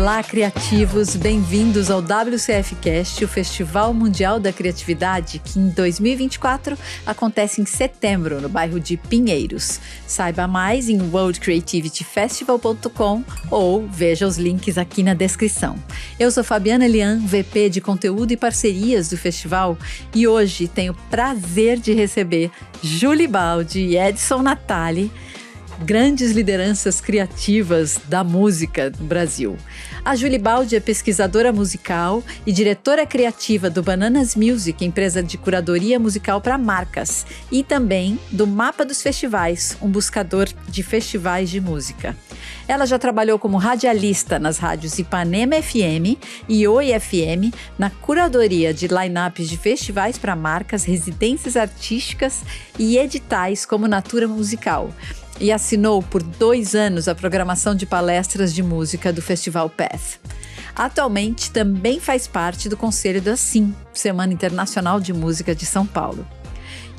Olá, criativos! Bem-vindos ao WCF Cast, o Festival Mundial da Criatividade, que em 2024 acontece em setembro, no bairro de Pinheiros. Saiba mais em worldcreativityfestival.com ou veja os links aqui na descrição. Eu sou Fabiana Lian, VP de Conteúdo e Parcerias do festival, e hoje tenho o prazer de receber Julie Baldi e Edson Natali, grandes lideranças criativas da música no Brasil. A Julie Baldi é pesquisadora musical e diretora criativa do Bananas Music, empresa de curadoria musical para marcas, e também do Mapa dos Festivais, um buscador de festivais de música. Ela já trabalhou como radialista nas rádios Ipanema FM e Oi FM, na curadoria de line-ups de festivais para marcas, residências artísticas e editais como Natura Musical. E assinou por 2 anos a programação de palestras de música do Festival Path. Atualmente também faz parte do conselho da SIM, Semana Internacional de Música de São Paulo.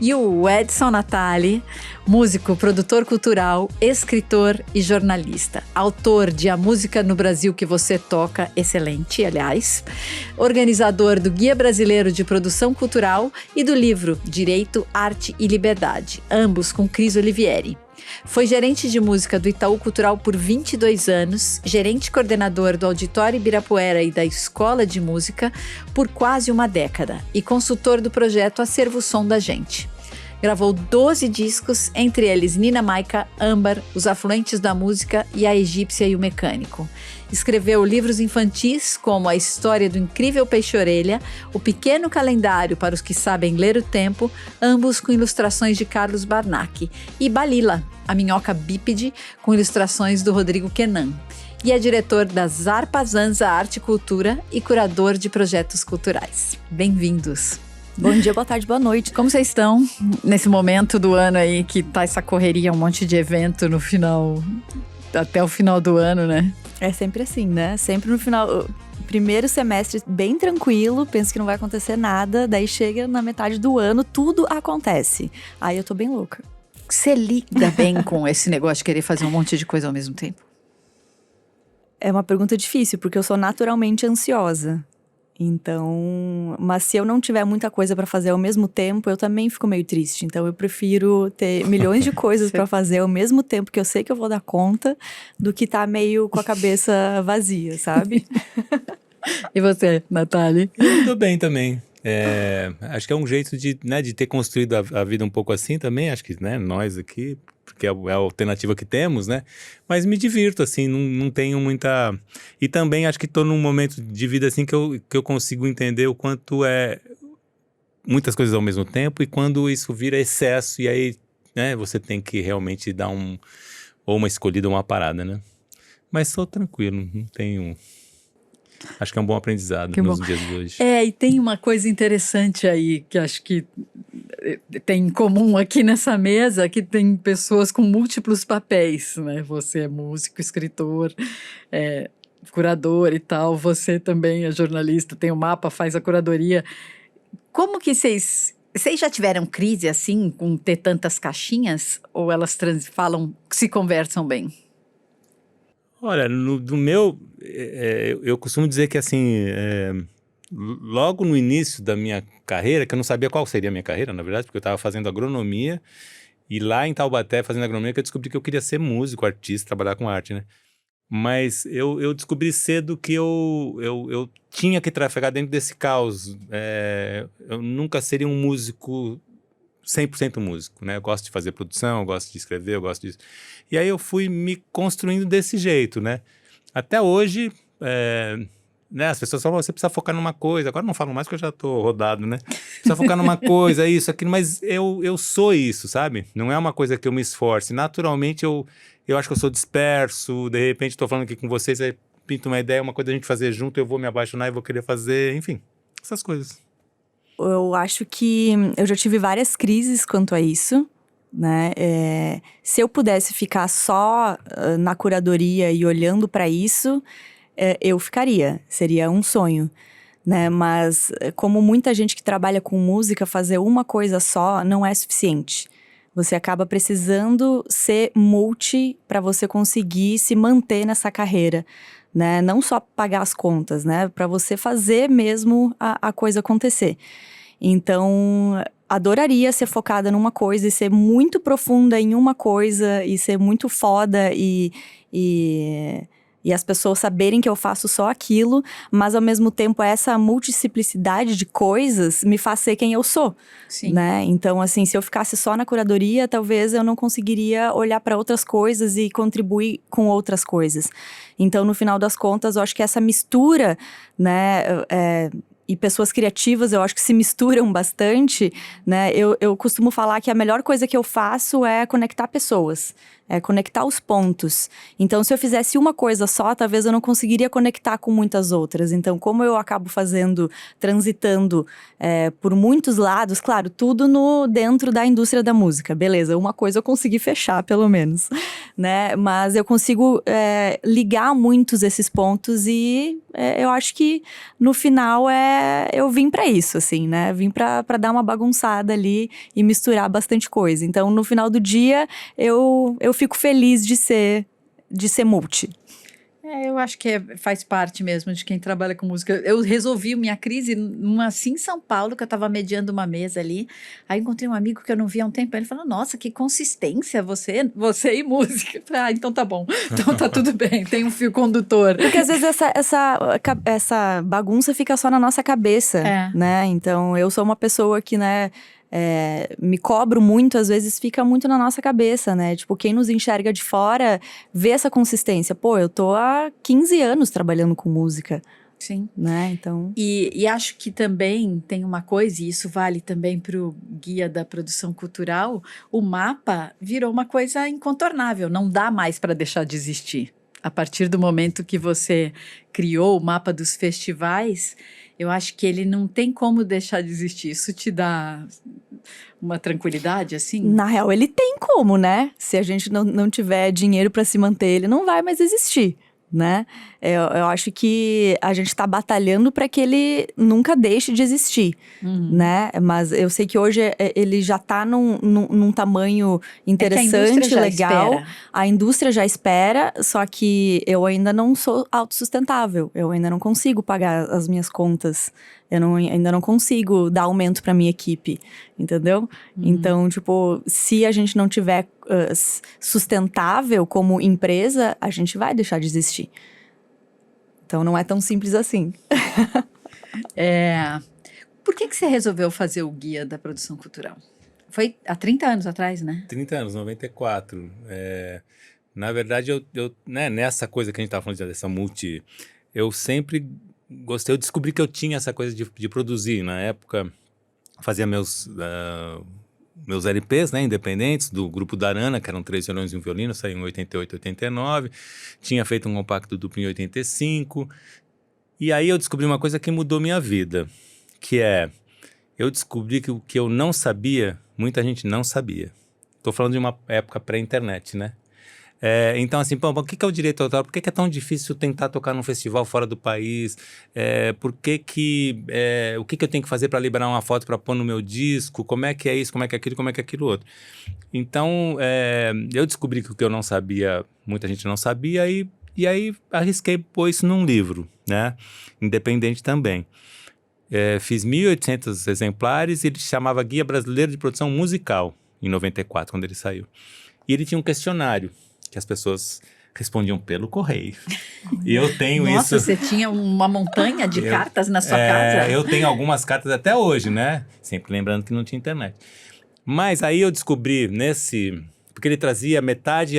E o Edson Natali, músico, produtor cultural, escritor e jornalista. Autor de A Música no Brasil que Você Toca, excelente, aliás. Organizador do Guia Brasileiro de Produção Cultural e do livro Direito, Arte e Liberdade, ambos com Cris Olivieri. Foi gerente de música do Itaú Cultural por 22 anos, gerente coordenador do Auditório Ibirapuera e da Escola de Música por quase uma década e consultor do projeto Acervo Som da Gente. Gravou 12 discos, entre eles Nina Maica, Âmbar, Os Afluentes da Música e A Egípcia e o Mecânico. Escreveu livros infantis como A História do Incrível Peixe-Orelha, O Pequeno Calendário para os que Sabem Ler o Tempo, ambos com ilustrações de Carlos Barnac, e Balila, A Minhoca Bípede, com ilustrações do Rodrigo Kenan. E é diretor da Zarpazanza Arte e Cultura e curador de projetos culturais. Bem-vindos! Bom dia, boa tarde, boa noite. Como vocês estão nesse momento do ano aí que tá essa correria, um monte de evento no final, até o final do ano, né? É sempre assim, né? Sempre no final, primeiro semestre bem tranquilo, penso que não vai acontecer nada, daí chega na metade do ano, tudo acontece. Aí eu tô bem louca. Você lida bem com esse negócio de querer fazer um monte de coisa ao mesmo tempo? É uma pergunta difícil, porque eu sou naturalmente ansiosa. Então, mas se eu não tiver muita coisa pra fazer ao mesmo tempo, eu também fico meio triste. Então, eu prefiro ter milhões de coisas pra fazer ao mesmo tempo que eu sei que eu vou dar conta, do que tá meio com a cabeça vazia, sabe? E você, Natali? Eu tô bem também. Acho que é um jeito de ter construído a vida um pouco assim também. Acho que, nós aqui, porque é a alternativa que temos, né? Mas me divirto, assim, não tenho muita... E também acho que tô num momento de vida, assim, que eu consigo entender o quanto é muitas coisas ao mesmo tempo e quando isso vira excesso e aí, você tem que realmente dar ou uma escolhida ou uma parada, né? Mas tô tranquilo, não tenho... Acho que é um bom aprendizado nos dias de hoje. E tem uma coisa interessante aí, que acho que tem em comum aqui nessa mesa, que tem pessoas com múltiplos papéis, né? Você é músico, escritor, curador e tal. Você também é jornalista, tem o Mapa, faz a curadoria. Como que vocês já tiveram crise assim, com ter tantas caixinhas? Ou elas se conversam bem? Olha, do meu, eu costumo dizer que assim, logo no início da minha carreira, que eu não sabia qual seria a minha carreira, na verdade, porque eu estava fazendo agronomia, e lá em Taubaté, fazendo agronomia, que eu descobri que eu queria ser músico, artista, trabalhar com arte, né? Mas eu descobri cedo que eu tinha que trafegar dentro desse caos. Eu nunca seria um músico 100% músico, né? Eu gosto de fazer produção, eu gosto de escrever, eu gosto disso. E aí eu fui me construindo desse jeito, né? Até hoje, as pessoas falam, você precisa focar numa coisa. Agora não falo mais porque eu já tô rodado, né? Precisa focar numa coisa, isso, aquilo. Mas eu sou isso, sabe? Não é uma coisa que eu me esforce. Naturalmente, eu acho que eu sou disperso. De repente, tô falando aqui com vocês, aí pinta uma ideia, uma coisa a gente fazer junto, eu vou me apaixonar e vou querer fazer, enfim, essas coisas. Eu acho que eu já tive várias crises quanto a isso, né? Se eu pudesse ficar só na curadoria e olhando para isso, eu ficaria. Seria um sonho, né? Mas como muita gente que trabalha com música, fazer uma coisa só não é suficiente. Você acaba precisando ser multi para você conseguir se manter nessa carreira. né? Não só pagar as contas, né? Para você fazer mesmo a coisa acontecer. Então, adoraria ser focada numa coisa e ser muito profunda em uma coisa e ser muito foda e as pessoas saberem que eu faço só aquilo, mas ao mesmo tempo essa multiplicidade de coisas me faz ser quem eu sou, Sim. né? Então, assim, se eu ficasse só na curadoria, talvez eu não conseguiria olhar para outras coisas e contribuir com outras coisas. Então, no final das contas, eu acho que essa mistura, né, e pessoas criativas, eu acho que se misturam bastante, né? Eu costumo falar que a melhor coisa que eu faço é conectar pessoas, é conectar os pontos. Então, se eu fizesse uma coisa só, talvez eu não conseguiria conectar com muitas outras. Então, como eu acabo transitando por muitos lados, claro, tudo dentro da indústria da música, beleza, uma coisa eu consegui fechar, pelo menos, né? Mas eu consigo ligar muitos esses pontos e eu acho que no final eu vim pra isso, assim, né? Vim pra dar uma bagunçada ali e misturar bastante coisa. Então, no final do dia, eu fico feliz de ser multi. Eu acho que faz parte mesmo de quem trabalha com música. Eu resolvi minha crise assim em São Paulo, que eu estava mediando uma mesa ali. Aí encontrei um amigo que eu não via há um tempo. Ele falou, nossa, que consistência você e música. Eu falei, então tá bom. Então tá tudo bem, tem um fio condutor. Porque às vezes essa bagunça fica só na nossa cabeça, né? Então eu sou uma pessoa que, né, me cobro muito, às vezes fica muito na nossa cabeça, né? Tipo, quem nos enxerga de fora vê essa consistência. Pô, eu tô há 15 anos trabalhando com música. Sim. Né? Então... E acho que também tem uma coisa, e isso vale também para o guia da produção cultural, o mapa virou uma coisa incontornável, não dá mais para deixar de existir. A partir do momento que você criou o mapa dos festivais, eu acho que ele não tem como deixar de existir. Isso te dá uma tranquilidade, assim? Na real, ele tem como, né? Se a gente não tiver dinheiro para se manter, ele não vai mais existir, né? Eu acho que a gente tá batalhando para que ele nunca deixe de existir, né? Mas eu sei que hoje ele já tá num tamanho interessante, legal. Espera. A indústria já espera, só que eu ainda não sou autossustentável. Eu ainda não consigo pagar as minhas contas. Ainda não consigo dar aumento para minha equipe, entendeu? Então, tipo, se a gente não tiver sustentável como empresa, a gente vai deixar de existir. Então, não é tão simples assim. Por que você resolveu fazer o guia da produção cultural? Foi há 30 anos atrás, né? 30 anos, 94. Na verdade, né, nessa coisa que a gente estava falando dessa multi, eu sempre gostei, eu descobri que eu tinha essa coisa de produzir. Na época, fazia meus LPs, né, independentes, do grupo Darana, que eram 3 violões e um violino, saiu em 88, 89. Tinha feito um compacto duplo em 85. E aí eu descobri uma coisa que mudou minha vida, que eu descobri que o que eu não sabia, muita gente não sabia. Estou falando de uma época pré-internet, né? Então, assim, o que é o direito autoral? Por que é tão difícil tentar tocar num festival fora do país? O que eu tenho que fazer para liberar uma foto para pôr no meu disco? Como é que é isso? Como é que é aquilo? Como é que é aquilo outro? Então, eu descobri que o que eu não sabia, muita gente não sabia, e aí arrisquei pôr isso num livro, né? Independente também. Fiz 1.800 exemplares e ele chamava Guia Brasileiro de Produção Musical, em 94, quando ele saiu. E ele tinha um questionário que as pessoas respondiam pelo correio. E eu tenho isso... Nossa, você tinha uma montanha de cartas na sua casa? Eu tenho algumas cartas até hoje, né? Sempre lembrando que não tinha internet. Mas aí eu descobri porque ele trazia metade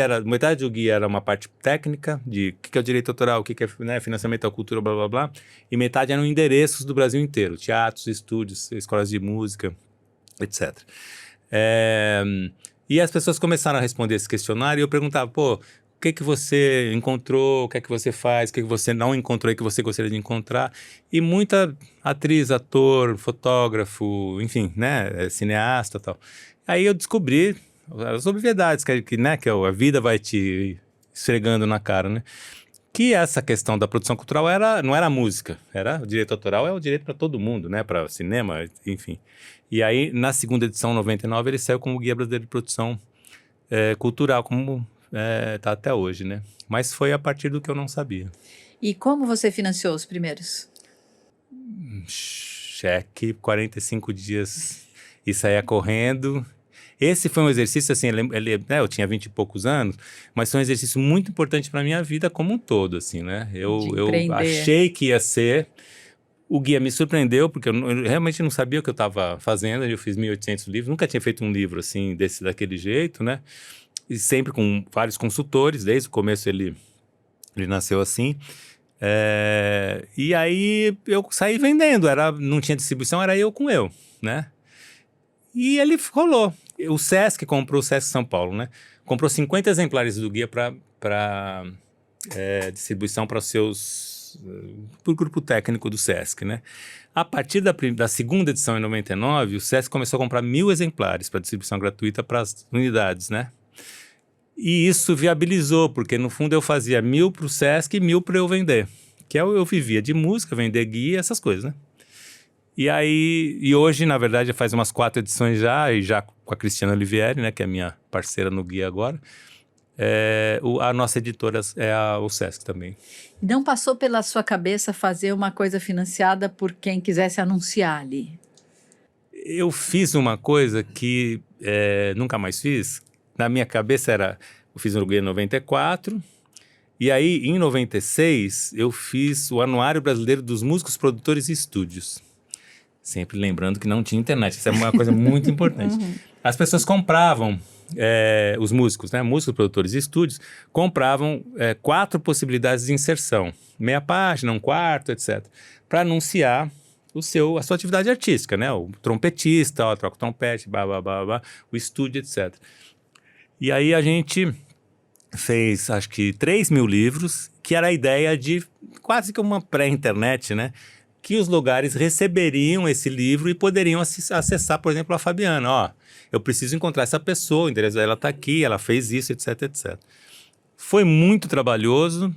do guia era uma parte técnica, de o que é o direito autoral, o que é, né, financiamento à cultura, blá, blá, blá. E metade eram endereços do Brasil inteiro. Teatros, estúdios, escolas de música, etc. E as pessoas começaram a responder esse questionário e eu perguntava, o que você encontrou, o que é que você faz, o que você não encontrou e que você gostaria de encontrar. E muita atriz, ator, fotógrafo, enfim, né, cineasta e tal. Aí eu descobri as obviedades né, que a vida vai te esfregando na cara, né? Que essa questão da produção cultural não era a música, o direito autoral é o direito para todo mundo, né? Para cinema, enfim. E aí, na segunda edição, 99, ele saiu como Guia Brasileiro de Produção Cultural, como tá até hoje, né? Mas foi a partir do que eu não sabia. E como você financiou os primeiros? Cheque, 45 dias e saía correndo. Esse foi um exercício, assim, eu tinha 20 e poucos anos, mas foi um exercício muito importante para a minha vida como um todo, assim, né? Eu achei que ia ser. O guia me surpreendeu, porque eu realmente não sabia o que eu estava fazendo. Eu fiz 1.800 livros, nunca tinha feito um livro assim, daquele jeito, né? E sempre com vários consultores, desde o começo ele nasceu assim. E aí eu saí vendendo, não tinha distribuição, era eu com eu, né? E ele rolou. O Sesc comprou, o Sesc São Paulo, né? Comprou 50 exemplares do guia para distribuição para o grupo técnico do Sesc, né? A partir da segunda edição, em 99, o Sesc começou a comprar 1.000 exemplares para distribuição gratuita para as unidades, né? E isso viabilizou, porque no fundo eu fazia 1.000 para o Sesc e 1.000 para eu vender. Que eu vivia de música, vender guia, essas coisas, né? E hoje, na verdade, faz umas 4 edições já, e já com a Cristiana Olivieri, né? Que é minha parceira no guia agora. A nossa editora é o Sesc também. Não passou pela sua cabeça fazer uma coisa financiada por quem quisesse anunciar ali? Eu fiz uma coisa que nunca mais fiz. Na minha cabeça eu fiz no guia em 94, e aí em 96 eu fiz o Anuário Brasileiro dos Músicos, Produtores e Estúdios. Sempre lembrando que não tinha internet, isso é uma coisa muito importante. As pessoas compravam, os músicos, né, músicos, produtores e estúdios, compravam 4 possibilidades de inserção. Meia página, um quarto, etc. Para anunciar a sua atividade artística, né? O trompetista, troca o trompete, o estúdio, etc. E aí a gente fez, acho que 3.000 livros, que era a ideia de quase que uma pré-internet, né? Que os lugares receberiam esse livro e poderiam acessar, por exemplo, a Fabiana. Eu preciso encontrar essa pessoa, o endereço dela está aqui, ela fez isso, etc, etc. Foi muito trabalhoso,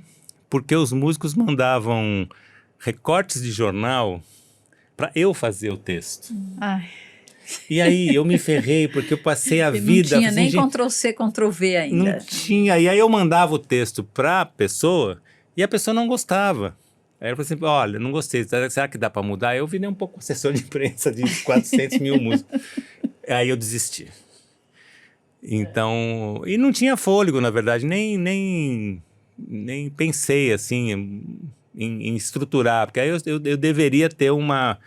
porque os músicos mandavam recortes de jornal para eu fazer o texto. Ai. E aí eu me ferrei, porque eu passei a vida... Não tinha nem Ctrl+C, Ctrl+V ainda. Não tinha, e aí eu mandava o texto para a pessoa, e a pessoa não gostava. Aí eu falei assim, olha, não gostei, será que dá para mudar? Eu virei um pouco assessor de imprensa de 400.000 músicos. Aí eu desisti. Então, e não tinha fôlego, na verdade, nem pensei assim em estruturar, porque aí eu deveria ter uma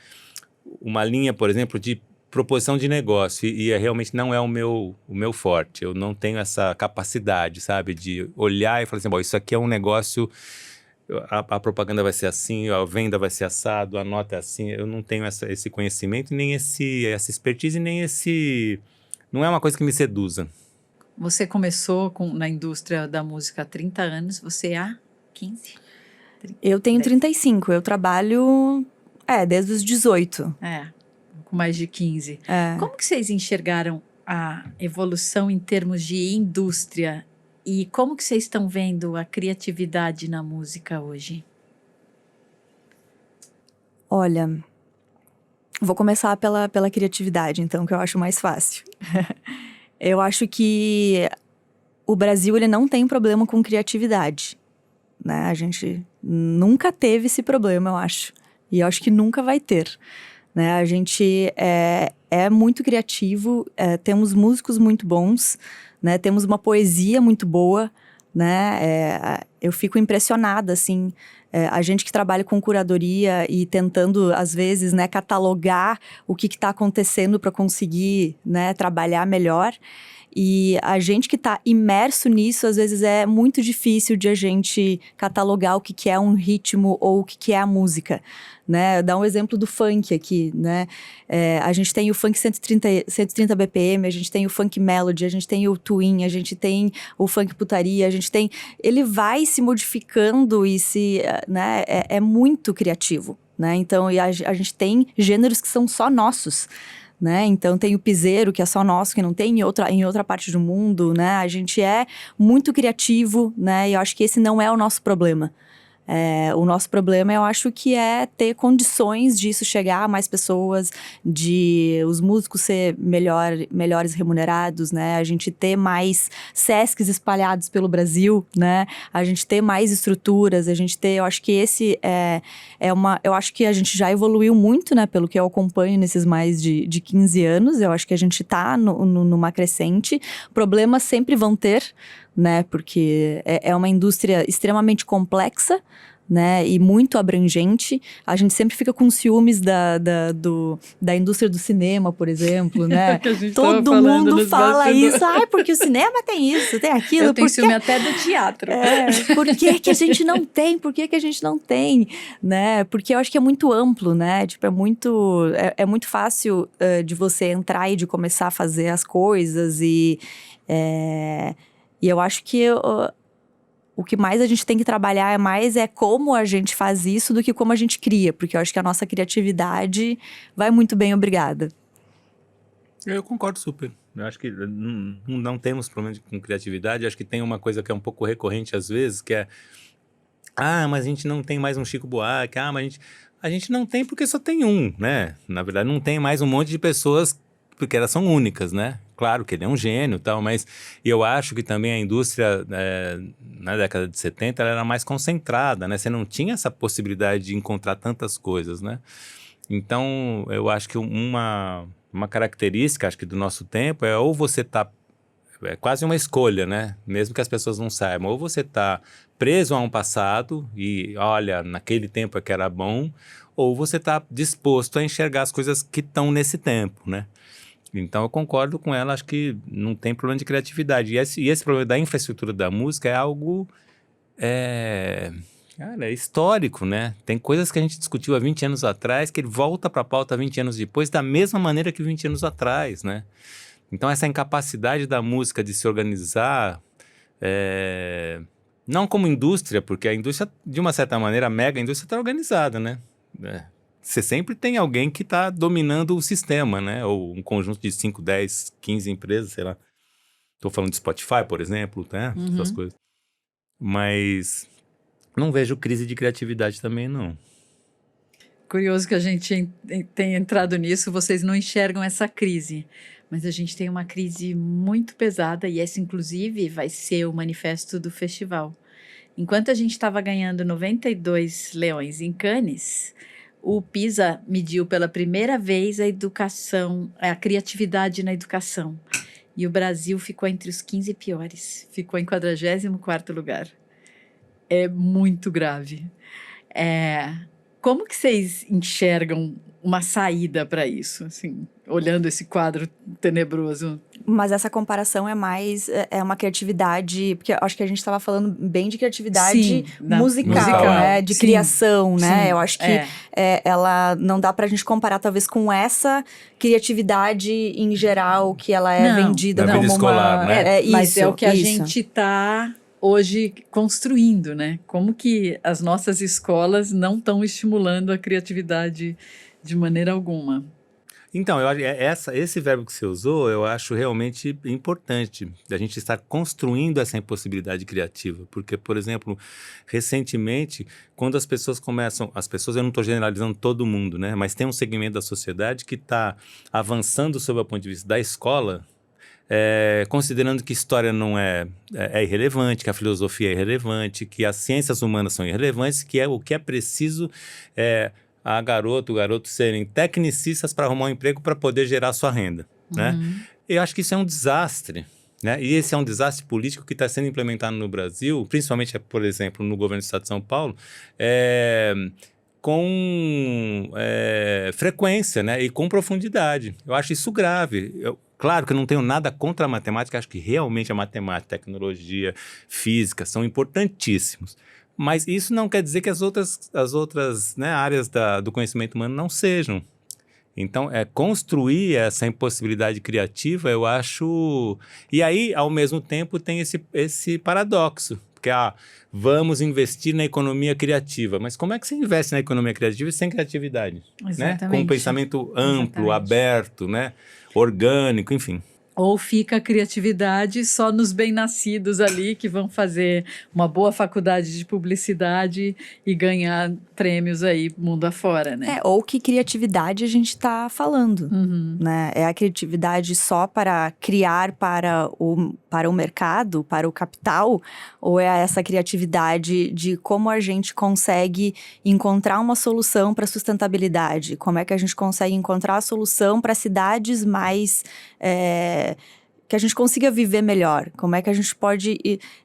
linha, por exemplo, de proposição de negócio, e realmente não é o meu forte. Eu não tenho essa capacidade, sabe, de olhar e falar assim, bom, isso aqui é um negócio... A propaganda vai ser assim, a venda vai ser assado, a nota é assim. Eu não tenho esse conhecimento, nem essa expertise, nem esse... Não é uma coisa que me seduza. Você começou na indústria da música há 30 anos, você há 15? Eu tenho 35, eu trabalho desde os 18. Com mais de 15. Como que vocês enxergaram a evolução em termos de indústria? E como que vocês estão vendo a criatividade na música hoje? Olha, vou começar pela criatividade, então, que eu acho mais fácil. Eu acho que o Brasil ele não tem problema com criatividade, né? A gente nunca teve esse problema, eu acho. E eu acho que nunca vai ter. Né? A gente é muito criativo, temos músicos muito bons, né? Temos uma poesia muito boa, né? Eu fico impressionada, assim, a gente que trabalha com curadoria e tentando, às vezes, né, catalogar o que está acontecendo para conseguir, né, trabalhar melhor. E a gente que está imerso nisso, às vezes é muito difícil de a gente catalogar o que é um ritmo ou o que é a música, né? Dá um exemplo do funk aqui, né? A gente tem o funk 130 BPM, a gente tem o funk melody, a gente tem o twin, a gente tem o funk putaria, a gente tem... Ele vai se modificando e né? É muito criativo, né? Então, a gente tem gêneros que são só nossos, né? Então tem o piseiro, que é só nosso, que não tem em outra parte do mundo, né? A gente é muito criativo, né? E eu acho que esse não é o nosso problema. O nosso problema, eu acho que é ter condições disso chegar a mais pessoas, de os músicos ser melhores remunerados, né? A gente ter mais Sescs espalhados pelo Brasil, né? A gente ter mais estruturas, eu acho que eu acho que a gente já evoluiu muito, né? Pelo que eu acompanho nesses mais de 15 anos, eu acho que a gente tá numa crescente. Problemas sempre vão ter, né? Porque é uma indústria extremamente complexa, né, e muito abrangente. A gente sempre fica com ciúmes da indústria do cinema, por exemplo, né? Todo mundo fala isso. Porque o cinema tem isso, tem aquilo. Eu tenho ciúme até do teatro. Por que a gente não tem? Por que a gente não tem? Né? Porque eu acho que é muito amplo, né? Tipo, é muito fácil de você entrar e de começar a fazer as coisas e eu acho que o que mais a gente tem que trabalhar é como a gente faz isso do que como a gente cria. Porque eu acho que a nossa criatividade vai muito bem, obrigada. Eu concordo super. Eu acho que não temos problema com criatividade. Eu acho que tem uma coisa que é um pouco recorrente às vezes, que é... mas a gente não tem mais um Chico Buarque. Mas a gente não tem porque só tem um, né? Na verdade, não tem mais um monte de pessoas porque elas são únicas, né? Claro que ele é um gênio e tal, mas eu acho que também a indústria, na década de 70, ela era mais concentrada, né? Você não tinha essa possibilidade de encontrar tantas coisas, né? Então, eu acho que uma característica, acho que do nosso tempo, é ou você tá... É quase uma escolha, né? Mesmo que as pessoas não saibam. Ou você tá preso a um passado e, olha, naquele tempo é que era bom, ou você tá disposto a enxergar as coisas que estão nesse tempo, né? Então eu concordo com ela, acho que não tem problema de criatividade. E esse problema da infraestrutura da música é algo histórico, né? Tem coisas que a gente discutiu há 20 anos atrás que ele volta para a pauta 20 anos depois da mesma maneira que 20 anos atrás, né? Então essa incapacidade da música de se organizar, não como indústria, porque a indústria, de uma certa maneira, a mega indústria está organizada, né? Você sempre tem alguém que está dominando o sistema, né? Ou um conjunto de 5, 10, 15 empresas, sei lá. Estou falando de Spotify, por exemplo, né? Essas coisas. Mas não vejo crise de criatividade também, não. Curioso que a gente tenha entrado nisso, vocês não enxergam essa crise. Mas a gente tem uma crise muito pesada e essa, inclusive, vai ser o manifesto do festival. Enquanto a gente estava ganhando 92 leões em Cannes... O PISA mediu pela primeira vez a criatividade na educação. E o Brasil ficou entre os 15 piores. Ficou em 44º lugar. É muito grave. Como que vocês enxergam uma saída para isso, assim, olhando esse quadro tenebroso? Mas essa comparação é uma criatividade, porque eu acho que a gente estava falando bem de criatividade musical, né? De criação, né? Sim, eu acho que ela não dá pra gente comparar, talvez, com essa criatividade em geral, que ela é vendida como escolar, né? Mas é o que a gente está hoje construindo, né? Como que as nossas escolas não estão estimulando a criatividade de maneira alguma. Então, esse verbo que você usou, eu acho realmente importante, da gente estar construindo essa impossibilidade criativa. Porque, por exemplo, recentemente, quando as pessoas, eu não estou generalizando todo mundo, né? Mas tem um segmento da sociedade que está avançando sob o ponto de vista da escola, considerando que história não é irrelevante, que a filosofia é irrelevante, que as ciências humanas são irrelevantes, que o que é preciso a garoto serem tecnicistas para arrumar um emprego para poder gerar sua renda, né? Eu acho que isso é um desastre, né? E esse é um desastre político que está sendo implementado no Brasil, principalmente, por exemplo, no governo do Estado de São Paulo, com frequência, né? E com profundidade. Eu acho isso grave. Claro que eu não tenho nada contra a matemática, acho que realmente a matemática, tecnologia, física são importantíssimos. Mas isso não quer dizer que as outras né, áreas do conhecimento humano não sejam. Então, construir essa impossibilidade criativa, eu acho... E aí, ao mesmo tempo, tem esse paradoxo. Porque, vamos investir na economia criativa. Mas como é que você investe na economia criativa sem criatividade? Exatamente. Né? Com um pensamento amplo, aberto, né? Orgânico, enfim. Ou fica a criatividade só nos bem-nascidos ali, que vão fazer uma boa faculdade de publicidade e ganhar prêmios aí mundo afora, né? Ou que criatividade a gente está falando, Uhum. né? É a criatividade só para criar para o mercado, para o capital? Ou é essa criatividade de como a gente consegue encontrar uma solução para a sustentabilidade? Como é que a gente consegue encontrar a solução para cidades mais... que a gente consiga viver melhor. Como é que a gente pode...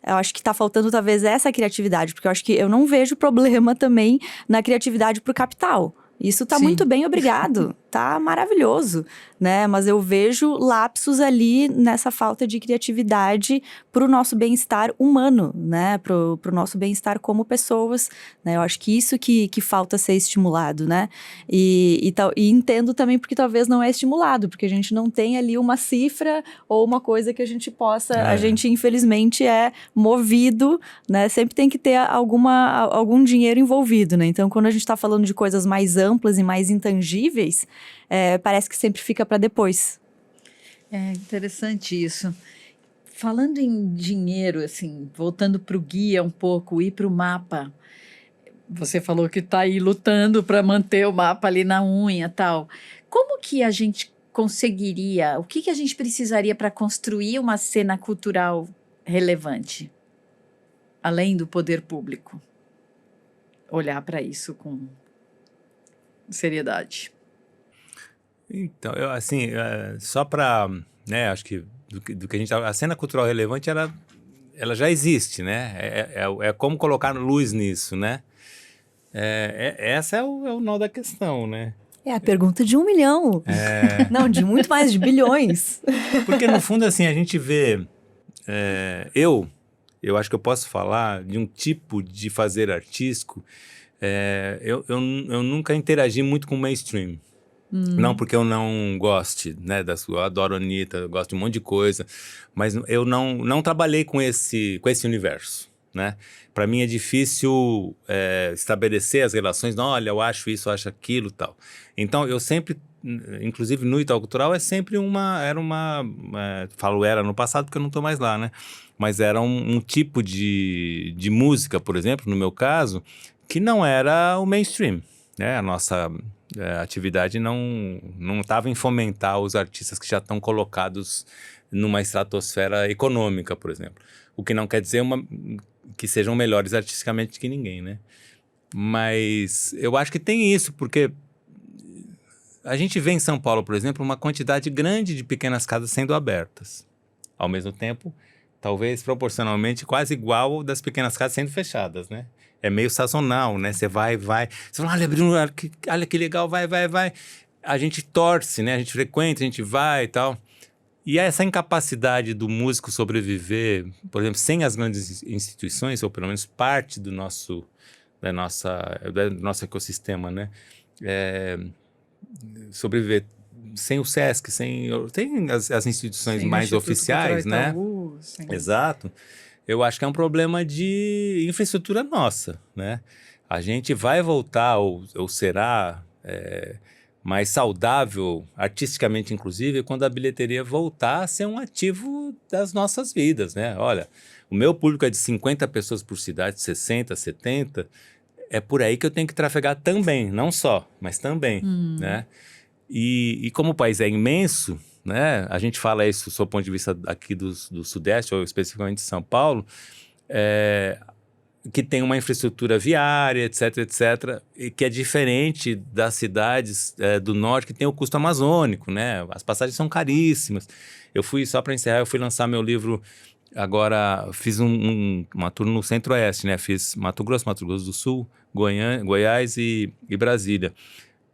Eu acho que tá faltando talvez essa criatividade, porque eu acho que eu não vejo problema também na criatividade pro capital. Isso tá Sim. muito bem, obrigado. Tá maravilhoso, né? Mas eu vejo lapsos ali nessa falta de criatividade pro nosso bem-estar humano, né? Pro nosso bem-estar como pessoas, né? Eu acho que isso que falta ser estimulado, né? E entendo também porque talvez não é estimulado, porque a gente não tem ali uma cifra ou uma coisa que a gente possa... A gente, infelizmente, é movido, né? Sempre tem que ter algum dinheiro envolvido, né? Então, quando a gente tá falando de coisas mais amplas e mais intangíveis, parece que sempre fica para depois. É interessante isso. Falando em dinheiro, assim, voltando para o guia um pouco e para o mapa, você falou que está aí lutando para manter o mapa ali na unha e tal. Como que a gente conseguiria, o que a gente precisaria para construir uma cena cultural relevante, além do poder público? Olhar para isso com seriedade. Então, assim, só para, né, acho que do que a gente a cena cultural relevante, ela já existe, né? É como colocar luz nisso, né? Essa é o nó da questão, né? É a pergunta de 1 milhão. Não, de muito mais, de bilhões. Porque no fundo, assim, a gente vê, eu acho que eu posso falar de um tipo de fazer artístico. Eu nunca interagi muito com o mainstream. Não porque eu não goste, né? Eu adoro a Anitta, eu gosto de um monte de coisa, mas eu não trabalhei com esse universo, né? Para mim é difícil estabelecer as relações. Não, olha, eu acho isso, eu acho aquilo, tal. Então eu sempre, inclusive no Itaú Cultural, falo era no passado porque eu não estou mais lá, né? Mas era um tipo de música, por exemplo, no meu caso, que não era o mainstream, né? A nossa atividade não estava em fomentar os artistas que já estão colocados numa estratosfera econômica, por exemplo. O que não quer dizer que sejam melhores artisticamente que ninguém, né? Mas eu acho que tem isso, porque a gente vê em São Paulo, por exemplo, uma quantidade grande de pequenas casas sendo abertas. Ao mesmo tempo, talvez proporcionalmente quase igual das pequenas casas sendo fechadas, né? É meio sazonal, né? Você vai. Você fala, olha, Bruno, olha que legal, vai. A gente torce, né? A gente frequenta, a gente vai e tal. E essa incapacidade do músico sobreviver, por exemplo, sem as grandes instituições, ou pelo menos parte do nosso ecossistema, né? Sobreviver sem o Sesc, tem as instituições Sem mais oficiais, né? Itaú, Exato. Eu acho que é um problema de infraestrutura nossa, né? A gente vai voltar, ou será mais saudável, artisticamente inclusive, quando a bilheteria voltar a ser um ativo das nossas vidas, né? Olha, o meu público é de 50 pessoas por cidade, 60, 70, é por aí que eu tenho que trafegar também, não só, mas também, né? E como o país é imenso, né? A gente fala isso do ponto de vista aqui do Sudeste, ou especificamente de São Paulo, que tem uma infraestrutura viária, etc, e que é diferente das cidades do Norte, que tem o custo amazônico, né? As passagens são caríssimas. Só para encerrar, eu fui lançar meu livro agora, fiz uma tour no Centro-Oeste, né? Fiz Mato Grosso do Sul, Goiás e Brasília.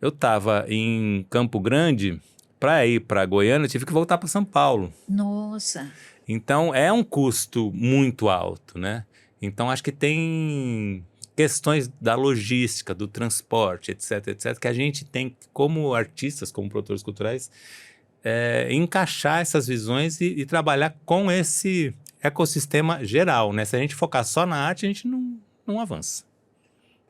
Eu estava em Campo Grande. Para ir para Goiânia, eu tive que voltar para São Paulo. Nossa! Então, é um custo muito alto, né? Então, acho que tem questões da logística, do transporte, etc, que a gente tem, como artistas, como produtores culturais, encaixar essas visões e trabalhar com esse ecossistema geral, né? Se a gente focar só na arte, a gente não avança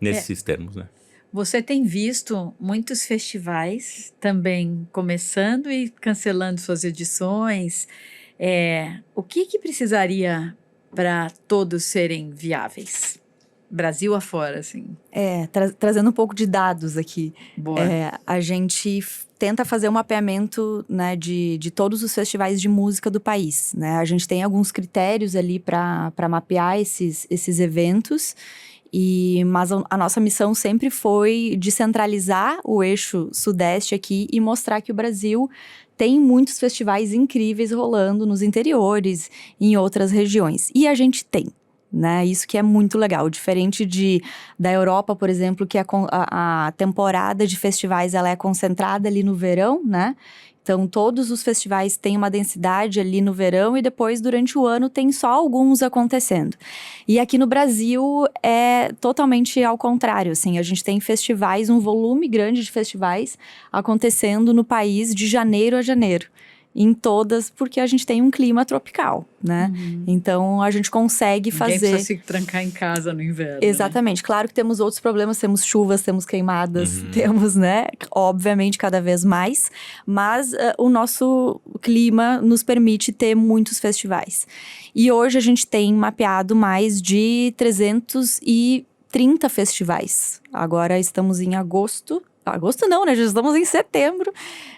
nesses termos, né? Você tem visto muitos festivais também começando e cancelando suas edições. O que precisaria para todos serem viáveis? Brasil afora, assim. Trazendo um pouco de dados aqui. Boa. A gente tenta fazer um mapeamento, né, de todos os festivais de música do país, né? A gente tem alguns critérios ali para mapear esses eventos. Mas a nossa missão sempre foi descentralizar o eixo sudeste aqui e mostrar que o Brasil tem muitos festivais incríveis rolando nos interiores e em outras regiões. E a gente tem, né? Isso que é muito legal. Diferente da Europa, por exemplo, que a temporada de festivais ela é concentrada ali no verão, né? Então, todos os festivais têm uma densidade ali no verão e depois, durante o ano, tem só alguns acontecendo. E aqui no Brasil é totalmente ao contrário, assim. A gente tem festivais, um volume grande de festivais acontecendo no país de janeiro a janeiro. Em todas, porque a gente tem um clima tropical, né? Então, a gente consegue fazer... Ninguém precisa se trancar em casa no inverno. Exatamente. Né? Claro que temos outros problemas, temos chuvas, temos queimadas, temos, né? Obviamente, cada vez mais. Mas o nosso clima nos permite ter muitos festivais. E hoje a gente tem mapeado mais de 330 festivais. Agora estamos em agosto. Agosto não, né? Já estamos em setembro.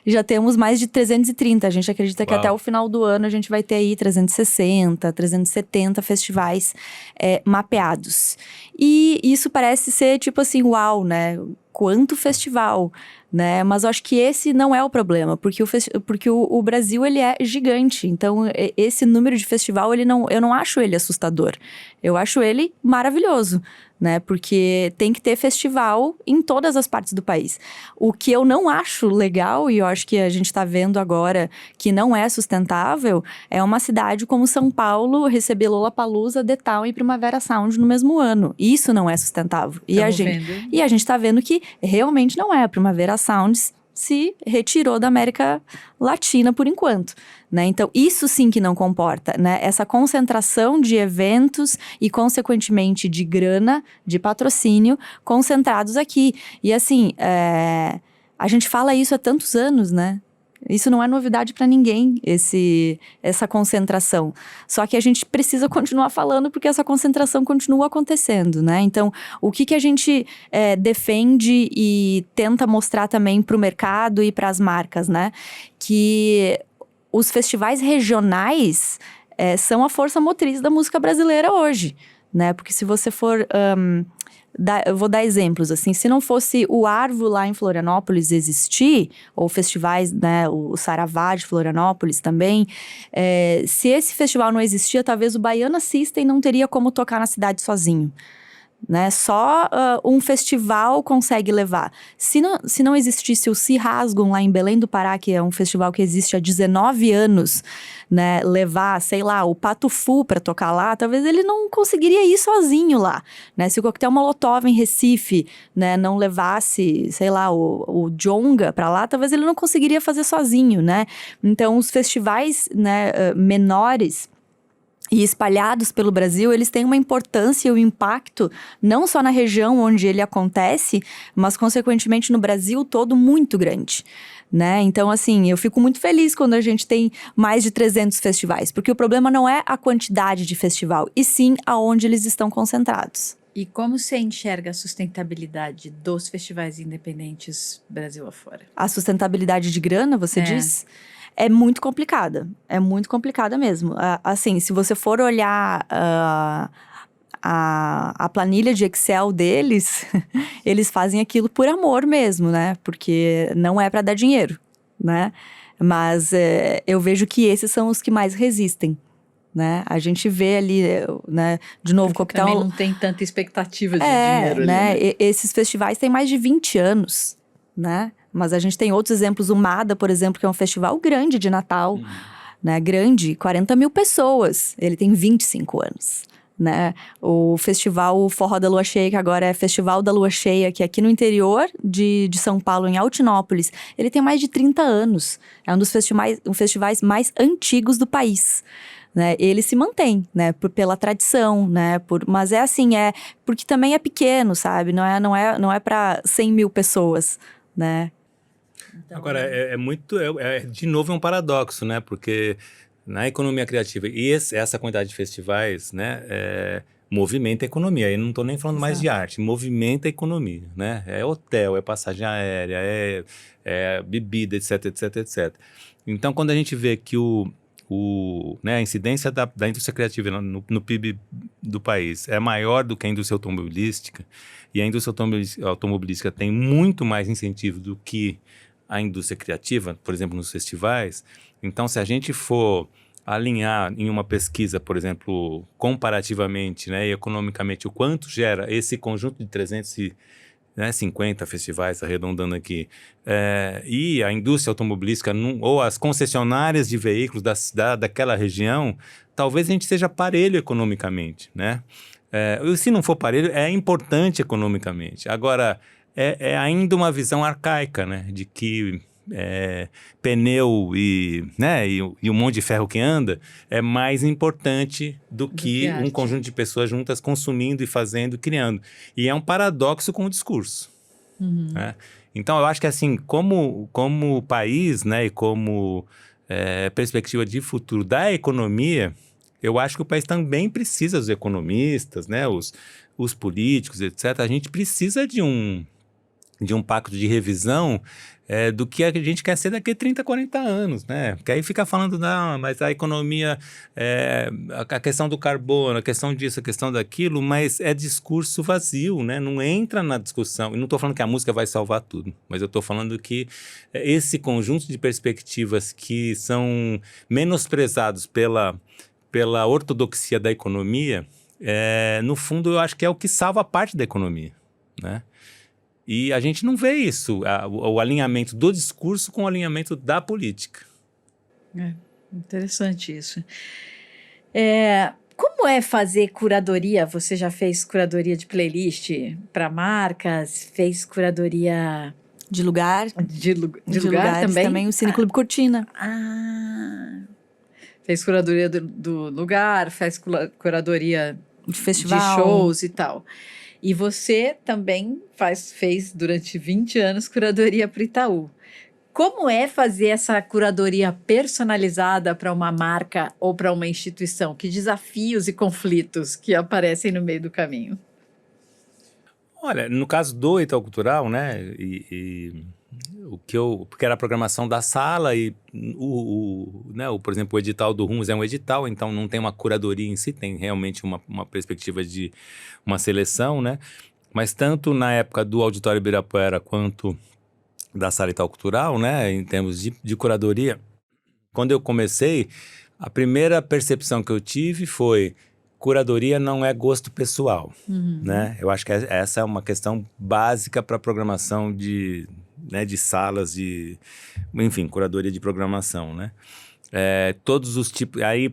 Já temos mais de 330. A gente acredita que até o final do ano a gente vai ter aí 360, 370 festivais mapeados. E isso parece ser tipo assim, uau, né? Quanto festival, né? Mas eu acho que esse não é o problema, porque o Brasil, ele é gigante. Então, esse número de festival, eu não acho ele assustador. Eu acho ele maravilhoso, né? Porque tem que ter festival em todas as partes do país. O que eu não acho legal, e eu acho que a gente está vendo agora que não é sustentável, é uma cidade como São Paulo receber Lollapalooza, The Town e Primavera Sound no mesmo ano. Isso não é sustentável. E a gente está vendo que realmente não é. A Primavera Sounds se retirou da América Latina por enquanto, né? Então, isso sim que não comporta, né? Essa concentração de eventos e, consequentemente, de grana, de patrocínio, concentrados aqui. E, assim, a gente fala isso há tantos anos, né? Isso não é novidade para ninguém, essa concentração. Só que a gente precisa continuar falando porque essa concentração continua acontecendo, né? Então, o que a gente defende e tenta mostrar também para o mercado e para as marcas, né? Que os festivais regionais são a força motriz da música brasileira hoje, né? Porque se você for... eu vou dar exemplos, assim, se não fosse o Arvo lá em Florianópolis existir, ou festivais, né, o Saravá de Florianópolis também, se esse festival não existia, talvez o Baiana System não teria como tocar na cidade sozinho. Né? Só um festival consegue levar. Se não existisse o Se Rasgam lá em Belém do Pará, que é um festival que existe há 19 anos, né? Levar, sei lá, o Patufu para tocar lá, talvez ele não conseguiria ir sozinho lá, né? Se o Coquetel Molotov em Recife, né, não levasse, sei lá, o Djonga para lá, talvez ele não conseguiria fazer sozinho, né? Então, os festivais, né, menores e espalhados pelo Brasil, eles têm uma importância e um impacto não só na região onde ele acontece, mas consequentemente no Brasil todo muito grande, né? Então, assim, eu fico muito feliz quando a gente tem mais de 300 festivais, porque o problema não é a quantidade de festival, e sim aonde eles estão concentrados. E como você enxerga a sustentabilidade dos festivais independentes Brasil afora? A sustentabilidade de grana, você diz? É muito complicada mesmo. Assim, se você for olhar a planilha de Excel deles, eles fazem aquilo por amor mesmo, né? Porque não é para dar dinheiro, né? Mas eu vejo que esses são os que mais resistem, né? A gente vê ali, né? De novo, porque Coquetel... também não tem tanta expectativa de dinheiro né? ali, né? Esses festivais têm mais de 20 anos, né? Mas a gente tem outros exemplos, o MADA, por exemplo, que é um festival grande de Natal, né? Grande, 40 mil pessoas. Ele tem 25 anos, né? O festival Forró da Lua Cheia, que agora é Festival da Lua Cheia, que é aqui no interior de São Paulo, em Altinópolis, ele tem mais de 30 anos. É um dos festivais mais antigos do país. Né, ele se mantém, né, pela tradição, né, mas é assim, porque também é pequeno, sabe, não é para 100 mil pessoas, né. Então, agora, de novo é um paradoxo, né, porque na economia criativa, e essa quantidade de festivais, né, movimenta a economia, eu não estou nem falando mais de arte, movimenta a economia, né, é hotel, é passagem aérea, é bebida, etc, etc, etc. Então, quando a gente vê que né, a incidência da indústria criativa no PIB do país é maior do que a indústria automobilística, e a indústria automobilística tem muito mais incentivo do que a indústria criativa, por exemplo, nos festivais. Então, se a gente for alinhar em uma pesquisa, por exemplo, comparativamente, né, e economicamente, o quanto gera esse conjunto de 350 festivais, arredondando aqui, e a indústria automobilística ou as concessionárias de veículos daquela região, talvez a gente seja parelho economicamente, né? Se não for parelho, é importante economicamente. Agora, é ainda uma visão arcaica, né? De que pneu né, e um monte de ferro que anda é mais importante do que um conjunto de pessoas juntas consumindo e fazendo, criando. E é um paradoxo com o discurso. Né? Então, eu acho que assim, como país, né, e como perspectiva de futuro da economia, eu acho que o país também precisa dos economistas, né, os políticos, etc. A gente precisa de um pacto de revisão do que a gente quer ser daqui a 30, 40 anos, né? Porque aí fica falando, não, mas a economia, a questão do carbono, a questão disso, a questão daquilo, mas é discurso vazio, né? Não entra na discussão. E não estou falando que a música vai salvar tudo, mas eu estou falando que esse conjunto de perspectivas que são menosprezados pela ortodoxia da economia, no fundo, eu acho que é o que salva a parte da economia, né? E a gente não vê isso, o alinhamento do discurso com o alinhamento da política. Interessante isso. Como é fazer curadoria? Você já fez curadoria de playlist para marcas? Fez curadoria... De lugar? De lugar também? Também o Cine Clube Cortina. Fez curadoria do lugar, fez curadoria de festival, de shows e tal. E você também fez durante 20 anos curadoria para o Itaú. Como é fazer essa curadoria personalizada para uma marca ou para uma instituição? Que desafios e conflitos que aparecem no meio do caminho? Olha, no caso do Itaú Cultural, né, porque era a programação da sala e por exemplo, o edital do Rumos é um edital, então não tem uma curadoria em si, tem realmente uma perspectiva de uma seleção, né? Mas tanto na época do Auditório Ibirapuera quanto da sala Itaú Cultural, né, em termos de curadoria, quando eu comecei, a primeira percepção que eu tive foi: curadoria não é gosto pessoal, né? Eu acho que essa é uma questão básica para a programação de salas, enfim, curadoria de programação, né? Todos os tipos, aí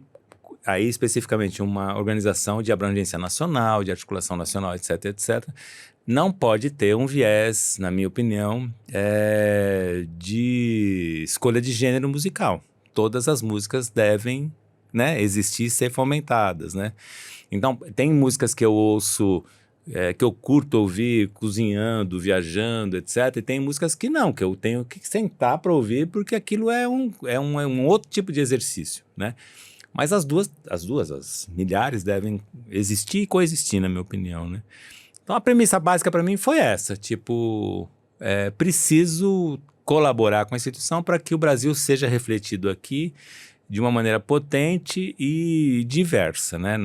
especificamente uma organização de abrangência nacional, de articulação nacional, etc, etc, não pode ter um viés, na minha opinião, de escolha de gênero musical. Todas as músicas devem, né, existir e ser fomentadas, né? Então, tem músicas que eu ouço, que eu curto ouvir cozinhando, viajando, etc. E tem músicas que não, que eu tenho que sentar para ouvir, porque aquilo é um outro tipo de exercício, né? Mas as milhares devem existir e coexistir, na minha opinião, né? Então, a premissa básica para mim foi essa, tipo, preciso colaborar com a instituição para que o Brasil seja refletido aqui de uma maneira potente e diversa, né?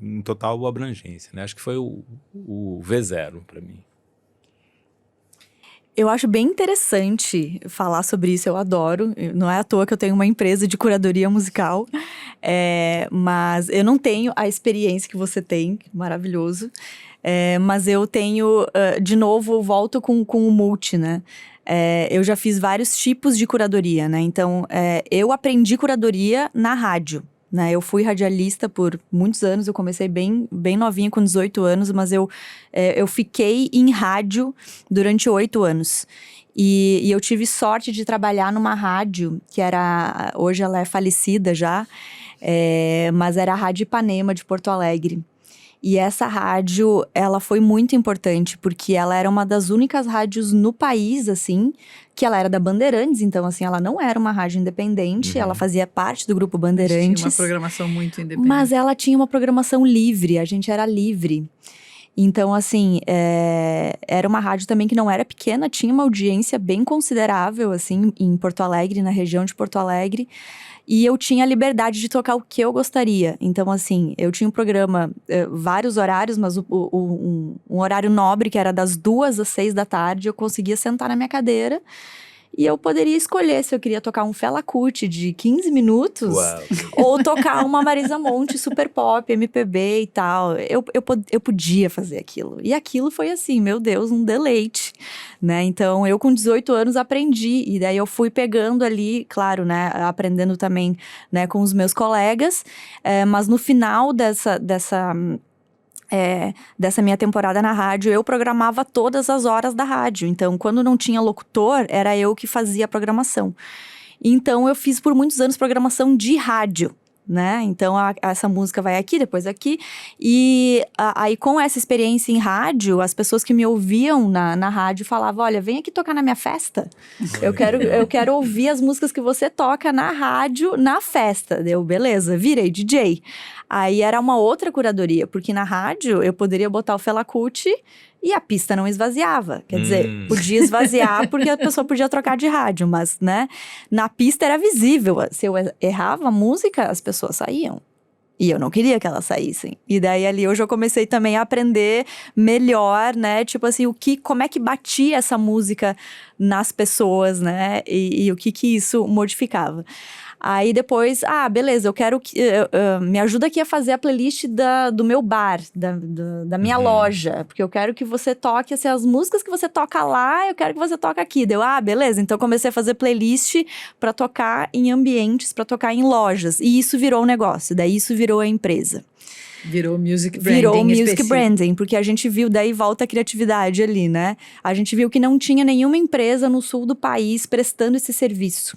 Em total abrangência, né? Acho que foi o V0 para mim. Eu acho bem interessante falar sobre isso, eu adoro. Não é à toa que eu tenho uma empresa de curadoria musical, mas eu não tenho a experiência que você tem, maravilhoso. Mas eu tenho, de novo, volto com o multi, né? Eu já fiz vários tipos de curadoria, né? Então, eu aprendi curadoria na rádio, né? Eu fui radialista por muitos anos, eu comecei bem novinha, com 18 anos, mas eu fiquei em rádio durante 8 anos. E eu tive sorte de trabalhar numa rádio, que hoje ela é falecida já, mas era a Rádio Ipanema de Porto Alegre. E essa rádio, ela foi muito importante, porque ela era uma das únicas rádios no país, assim, que ela era da Bandeirantes. Então, assim, ela não era uma rádio independente, ela fazia parte do Grupo Bandeirantes. Tinha uma programação muito independente. Mas ela tinha uma programação livre, a gente era livre. Então, assim, era uma rádio também que não era pequena, tinha uma audiência bem considerável, assim, em Porto Alegre, na região de Porto Alegre. E eu tinha a liberdade de tocar o que eu gostaria. Então, assim, eu tinha um programa, vários horários, mas um horário nobre, que era das 2 às 6 da tarde, eu conseguia sentar na minha cadeira e eu poderia escolher se eu queria tocar um Fela Kuti de 15 minutos ou tocar uma Marisa Monte super pop, MPB e tal. Eu podia fazer aquilo. E aquilo foi assim, meu Deus, um deleite, né? Então, eu com 18 anos aprendi. E daí eu fui pegando ali, claro, né? Aprendendo também, né, com os meus colegas. Mas no final dessa minha temporada na rádio, eu programava todas as horas da rádio. Então, quando não tinha locutor, era eu que fazia a programação. Então, eu fiz por muitos anos programação de rádio, né? Então, essa música vai aqui, depois aqui. E aí, com essa experiência em rádio, as pessoas que me ouviam na rádio falavam, olha, vem aqui tocar na minha festa. Eu quero ouvir as músicas que você toca na rádio, na festa. Deu, beleza, virei DJ. Aí era uma outra curadoria, porque na rádio eu poderia botar o Fela Kuti e a pista não esvaziava. Quer dizer, podia esvaziar porque a pessoa podia trocar de rádio, mas, né, na pista era visível. Se eu errava a música, as pessoas saíam. E eu não queria que elas saíssem. E daí ali eu já comecei também a aprender melhor, né? Tipo assim, como é que batia essa música nas pessoas, né? E o que isso modificava. Aí depois, beleza, eu quero que... me ajuda aqui a fazer a playlist do meu bar, da minha loja. Porque eu quero que você toque, assim, as músicas que você toca lá, eu quero que você toque aqui. Deu, beleza. Então eu comecei a fazer playlist pra tocar em ambientes, pra tocar em lojas. E isso virou um negócio, daí isso virou a empresa. Virou music branding. Virou music branding, porque a gente viu, daí volta a criatividade ali, né? A gente viu que não tinha nenhuma empresa no sul do país prestando esse serviço.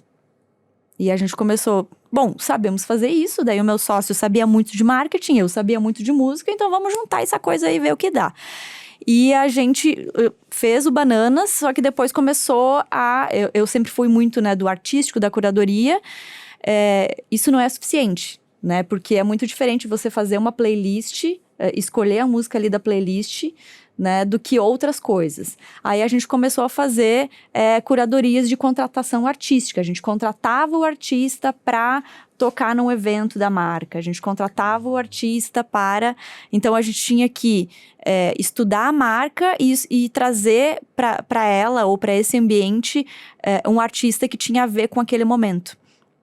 E a gente começou, sabemos fazer isso, daí o meu sócio sabia muito de marketing, eu sabia muito de música, então vamos juntar essa coisa aí e ver o que dá. E a gente fez o Bananas, só que depois começou eu sempre fui muito, né, do artístico, da curadoria, isso não é suficiente, né, porque é muito diferente você fazer uma playlist, escolher a música ali da playlist, né, do que outras coisas. Aí a gente começou a fazer curadorias de contratação artística. A gente contratava o artista para tocar num evento da marca. A gente contratava o artista para... Então, a gente tinha que estudar a marca e trazer para ela ou para esse ambiente um artista que tinha a ver com aquele momento.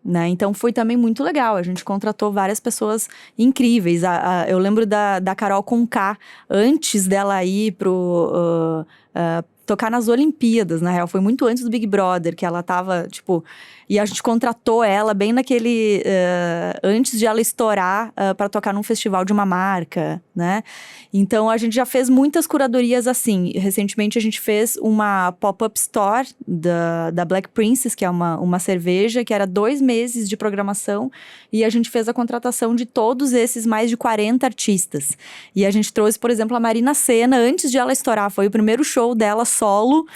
Né? Então foi também muito legal, a gente contratou várias pessoas incríveis, eu lembro da Carol Conká, antes dela ir tocar nas Olimpíadas, na real, foi muito antes do Big Brother, que ela tava, tipo... E a gente contratou ela bem naquele... antes de ela estourar para tocar num festival de uma marca, né? Então, a gente já fez muitas curadorias assim. Recentemente, a gente fez uma pop-up store da Black Princess, que é uma cerveja, que era 2 meses de programação. E a gente fez a contratação de todos esses mais de 40 artistas. E a gente trouxe, por exemplo, a Marina Sena, antes de ela estourar. Foi o primeiro show dela solo,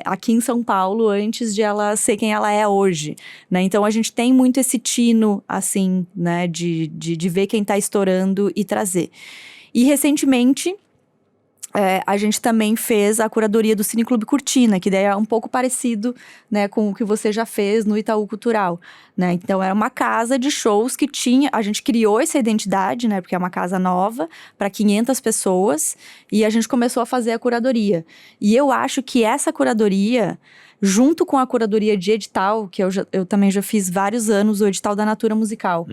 aqui em São Paulo, antes de ela ser quem ela é hoje, né? Então, a gente tem muito esse tino, assim, né? De ver quem tá estourando e trazer. E, recentemente, a gente também fez a curadoria do Cine Clube Cortina, que daí é um pouco parecido, né, com o que você já fez no Itaú Cultural, né? Então, era uma casa de shows que tinha... A gente criou essa identidade, né? Porque é uma casa nova, para 500 pessoas. E a gente começou a fazer a curadoria. E eu acho que essa curadoria, junto com a curadoria de edital, que eu também já fiz vários anos, o edital da Natura Musical.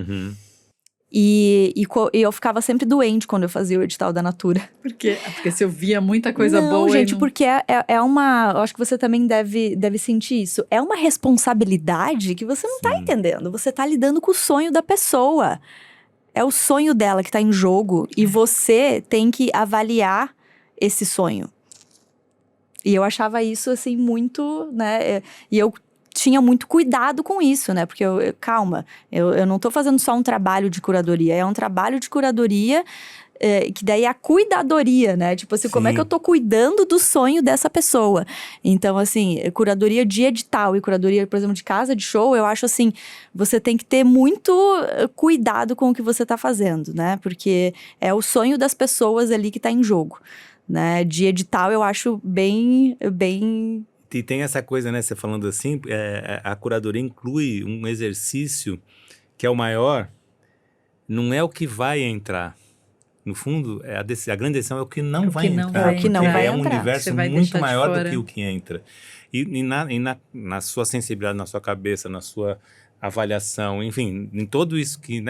E eu ficava sempre doente quando eu fazia o edital da Natura. Por quê? Porque você ouvia muita coisa Não, boa. Gente, porque é uma. Eu acho que você também deve sentir isso. É uma responsabilidade que você não tá entendendo. Você tá lidando com o sonho da pessoa. É o sonho dela que tá em jogo. E você tem que avaliar esse sonho. E eu achava isso, assim, muito, né? E eu tinha muito cuidado com isso, né? Porque, calma, eu não tô fazendo só um trabalho de curadoria. É um trabalho de curadoria, que daí é a cuidadoria, né? Tipo assim, como é que eu tô cuidando do sonho dessa pessoa? Então, assim, curadoria de edital e curadoria, por exemplo, de casa de show, eu acho assim, você tem que ter muito cuidado com o que você tá fazendo, né? Porque é o sonho das pessoas ali que tá em jogo, né? De edital, eu acho bem... E tem essa coisa, né, você falando assim, a curadoria inclui um exercício que é o maior, não é o que vai entrar. No fundo, a grande decisão é o que não vai entrar. É o que não vai É um entrar. universo muito maior do que o que entra. E na sua sensibilidade, na sua cabeça, na sua avaliação, enfim, em tudo isso que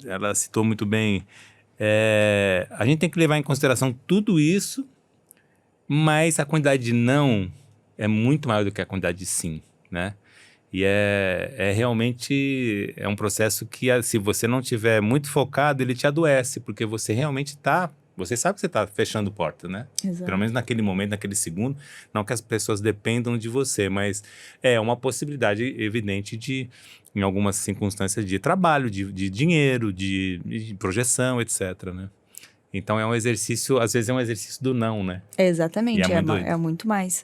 ela citou muito bem, a gente tem que levar em consideração tudo isso, mas a quantidade de não é muito maior do que a quantidade de sim, né? E realmente um processo que, se você não tiver muito focado, ele te adoece, porque você realmente você sabe que você está fechando porta, né? Exato. Pelo menos naquele momento, naquele segundo, não que as pessoas dependam de você, mas é uma possibilidade evidente de, em algumas circunstâncias, de trabalho, de dinheiro, de projeção, etc., né? Então é um exercício, às vezes é um exercício do não, né? Exatamente, é muito mais.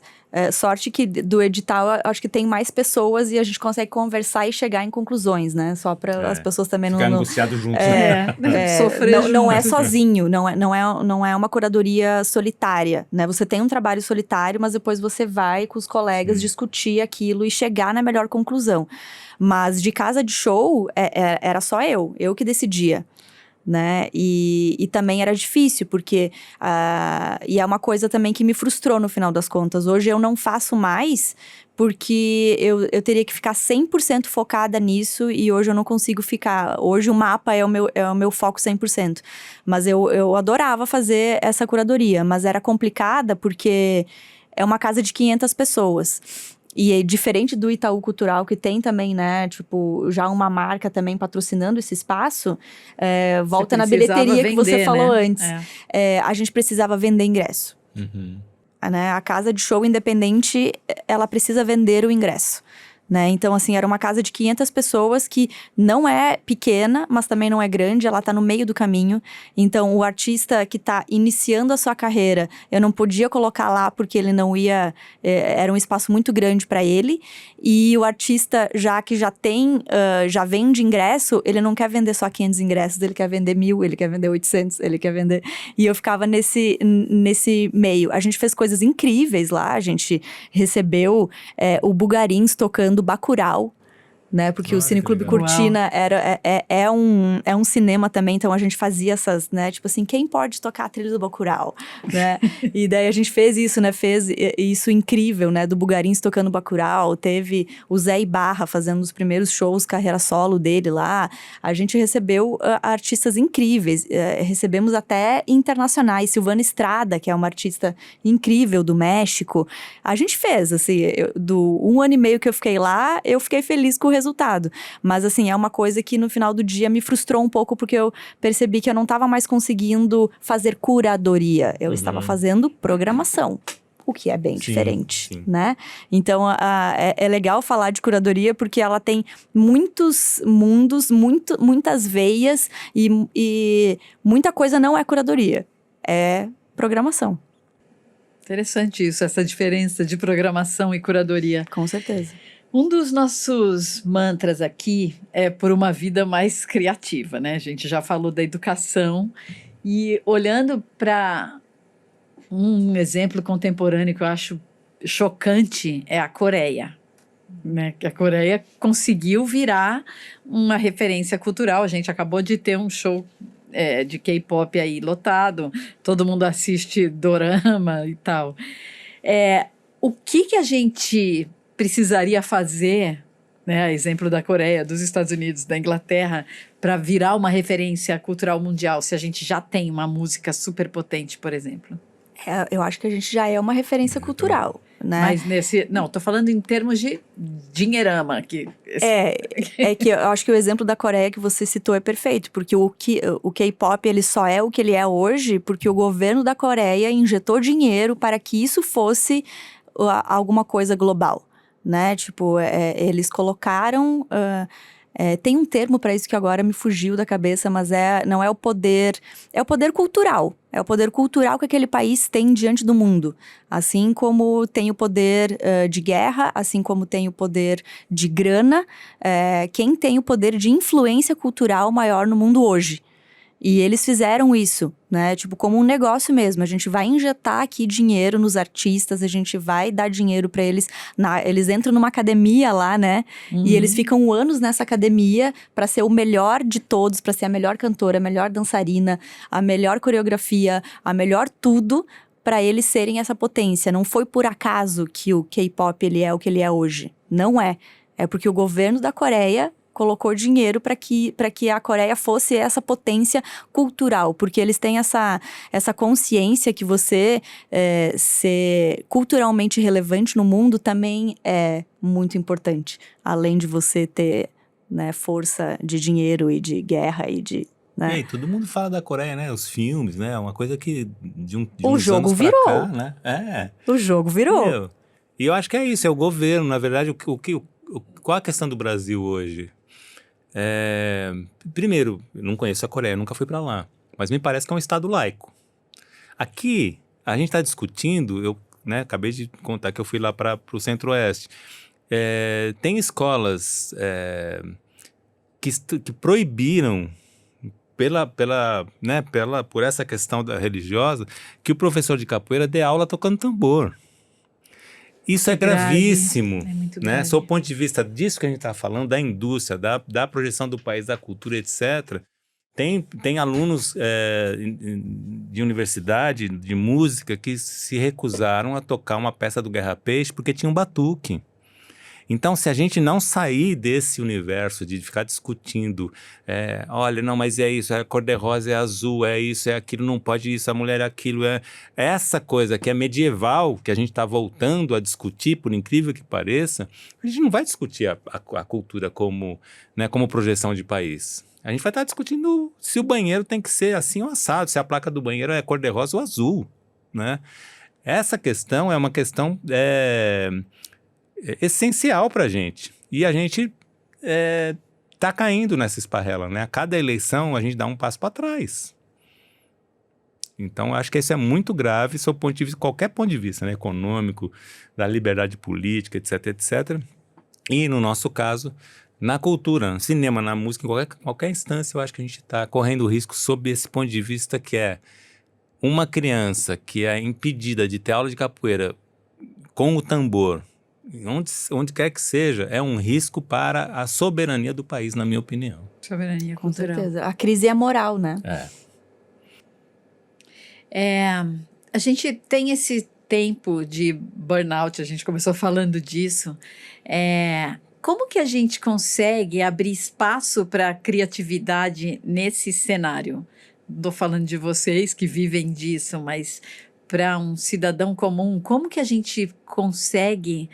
Sorte que do edital, acho que tem mais pessoas e a gente consegue conversar e chegar em conclusões, né? Só para as pessoas também ficar não... angustiado junto. Sofrer não é sozinho, não é uma curadoria solitária, né? Você tem um trabalho solitário, mas depois você vai com os colegas discutir aquilo e chegar na melhor conclusão. Mas de casa de show, era só eu que decidia. Né? E também era difícil, porque... e é uma coisa também que me frustrou no final das contas. Hoje eu não faço mais, porque eu teria que ficar 100% focada nisso, e hoje eu não consigo ficar. Hoje o mapa é o meu foco 100%. Mas eu adorava fazer essa curadoria, mas era complicada porque é uma casa de 500 pessoas. E é diferente do Itaú Cultural, que tem também, né, tipo, já uma marca também patrocinando esse espaço, volta na bilheteria que você falou antes. A gente precisava vender ingresso. Né? A casa de show independente, ela precisa vender o ingresso. Né? Então, assim, era uma casa de 500 pessoas que não é pequena, mas também não é grande, ela tá no meio do caminho. Então, o artista que tá iniciando a sua carreira, eu não podia colocar lá porque ele não ia... era um espaço muito grande para ele. E o artista, que já tem, já vende ingresso, ele não quer vender só 500 ingressos, ele quer vender 1.000, ele quer vender 800, ele quer vender... E eu ficava nesse meio. A gente fez coisas incríveis lá, a gente recebeu o Bugarins tocando Bacurau, né? Porque o Cineclube Cortina é um cinema também, então a gente fazia essas, né? Tipo assim, quem pode tocar a trilha do Bacurau, né? E daí a gente fez isso, né? Fez isso incrível, né? Do Bugarins tocando Bacurau, teve o Zé Ibarra fazendo os primeiros shows, carreira solo dele lá. A gente recebeu artistas incríveis, recebemos até internacionais. Silvana Estrada, que é uma artista incrível do México. A gente fez, assim, do 1 ano e meio que eu fiquei lá, eu fiquei feliz com o resultado. Mas, assim, é uma coisa que no final do dia me frustrou um pouco, porque eu percebi que eu não estava mais conseguindo fazer curadoria. Eu estava fazendo programação. O que é bem diferente, né? Então, é legal falar de curadoria, porque ela tem muitos mundos, muitas veias, e muita coisa não é curadoria. É programação. Interessante isso, essa diferença de programação e curadoria. Com certeza. Um dos nossos mantras aqui é por uma vida mais criativa, né? A gente já falou da educação, e olhando para um exemplo contemporâneo que eu acho chocante é a Coreia, né? Que a Coreia conseguiu virar uma referência cultural. A gente acabou de ter um show de K-pop aí lotado, todo mundo assiste dorama e tal. O que a gente precisaria fazer, né, exemplo da Coreia, dos Estados Unidos, da Inglaterra, para virar uma referência cultural mundial, se a gente já tem uma música super potente, por exemplo? Eu acho que a gente já é uma referência cultural, né? Mas não, tô falando em termos de dinheirama. É que eu acho que o exemplo da Coreia que você citou é perfeito, porque o K-pop ele só é o que ele é hoje porque o governo da Coreia injetou dinheiro para que isso fosse alguma coisa global, né? Tipo, eles colocaram... tem um termo para isso que agora me fugiu da cabeça, mas não é o poder... É o poder cultural. É o poder cultural que aquele país tem diante do mundo. Assim como tem o poder de guerra, assim como tem o poder de grana. Quem tem o poder de influência cultural maior no mundo hoje? E eles fizeram isso, né? Tipo, como um negócio mesmo. A gente vai injetar aqui dinheiro nos artistas, a gente vai dar dinheiro pra eles. Eles entram numa academia lá, né? E eles ficam anos nessa academia pra ser o melhor de todos, pra ser a melhor cantora, a melhor dançarina, a melhor coreografia, a melhor tudo, pra eles serem essa potência. Não foi por acaso que o K-pop ele é o que ele é hoje. Não é. É porque o governo da Coreia colocou dinheiro para que a Coreia fosse essa potência cultural, porque eles têm essa consciência que você ser culturalmente relevante no mundo também é muito importante, além de você ter, né, força de dinheiro e de guerra e de... Né? E todo mundo fala da Coreia, né? Os filmes, né? Uma coisa que de o uns jogo anos pra virou. cá, né? O jogo virou. E eu acho que é isso, é o governo. Na verdade, qual a questão do Brasil hoje? Primeiro, eu não conheço a Coreia, nunca fui para lá, mas me parece que é um estado laico. Aqui, a gente está discutindo, eu acabei de contar que eu fui lá para o Centro-Oeste. Tem escolas que proibiram, por essa questão religiosa, que o professor de capoeira dê aula tocando tambor. Isso é gravíssimo, é muito né? grave. Sob o ponto de vista disso que a gente está falando, da indústria, da projeção do país, da cultura, etc. Tem alunos de universidade, de música, que se recusaram a tocar uma peça do Guerra Peixe porque tinha um batuque. Então, se a gente não sair desse universo de ficar discutindo, olha, não, mas é isso, a cor-de-rosa é azul, é isso, é aquilo, não pode isso, a mulher é aquilo, essa coisa que é medieval, que a gente está voltando a discutir, por incrível que pareça, a gente não vai discutir a cultura como projeção de país. A gente vai estar discutindo se o banheiro tem que ser assim ou assado, se a placa do banheiro é cor-de-rosa ou azul, né? Essa questão é uma questão... essencial para a gente. E a gente está caindo nessa esparrela, né? A cada eleição a gente dá um passo para trás. Então, acho que isso é muito grave, sob ponto de vista, qualquer ponto de vista, né? Econômico, da liberdade política, etc, etc. E, no nosso caso, na cultura, no cinema, na música, em qualquer instância, eu acho que a gente está correndo risco sob esse ponto de vista, que é uma criança que é impedida de ter aula de capoeira com o tambor, onde quer que seja, é um risco para a soberania do país, na minha opinião. Soberania Com cultural. certeza. A crise é moral, né? A gente tem esse tempo de burnout, a gente começou falando disso. Como que a gente consegue abrir espaço para criatividade nesse cenário? Estou falando de vocês que vivem disso, mas para um cidadão comum, como que a gente consegue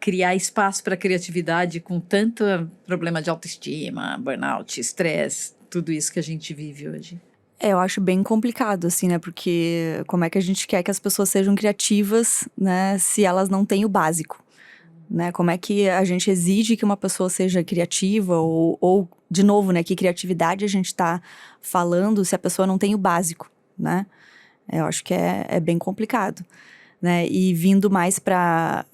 criar espaço para criatividade com tanto problema de autoestima, burnout, estresse, tudo isso que a gente vive hoje? Eu acho bem complicado, assim, né? Porque como é que a gente quer que as pessoas sejam criativas, né? Se elas não têm o básico, né? Como é que a gente exige que uma pessoa seja criativa ou de novo, né? Que criatividade a gente tá falando se a pessoa não tem o básico, né? Eu acho que é bem complicado, né? E vindo mais para...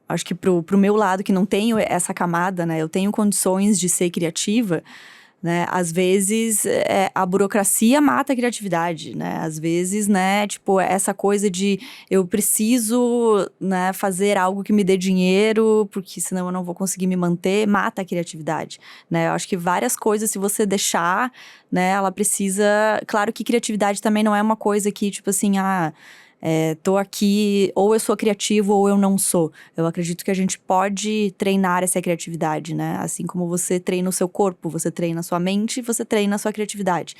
acho que pro meu lado, que não tenho essa camada, né? Eu tenho condições de ser criativa, né? Às vezes, a burocracia mata a criatividade, né? Às vezes, né? Tipo, essa coisa de eu preciso, né, fazer algo que me dê dinheiro, porque senão eu não vou conseguir me manter, mata a criatividade, né? Eu acho que várias coisas, se você deixar, né? Ela precisa... Claro que criatividade também não é uma coisa que, tipo assim, Tô aqui, ou eu sou criativo ou eu não sou. Eu acredito que a gente pode treinar essa criatividade, né? Assim como você treina o seu corpo, você treina a sua mente, você treina a sua criatividade,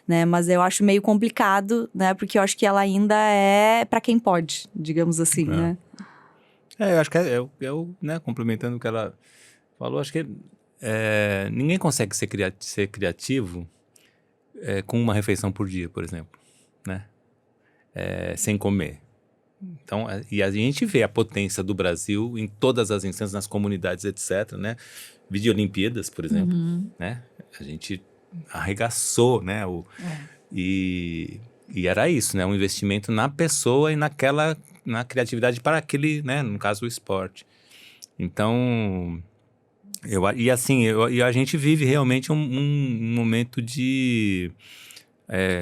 né? Mas eu acho meio complicado, né? Porque eu acho que ela ainda é pra quem pode, digamos assim, né? Eu acho que né, complementando o que ela falou, acho que ninguém consegue ser criativo com uma refeição por dia, por exemplo, né? Sem comer. Então, e a gente vê a potência do Brasil em todas as instâncias, nas comunidades, etc., né? Videolimpíadas, por exemplo, né? A gente arregaçou, né? E era isso, né? Um investimento na pessoa e na criatividade para aquele, né? No caso, o esporte. Então, e a gente vive realmente um momento de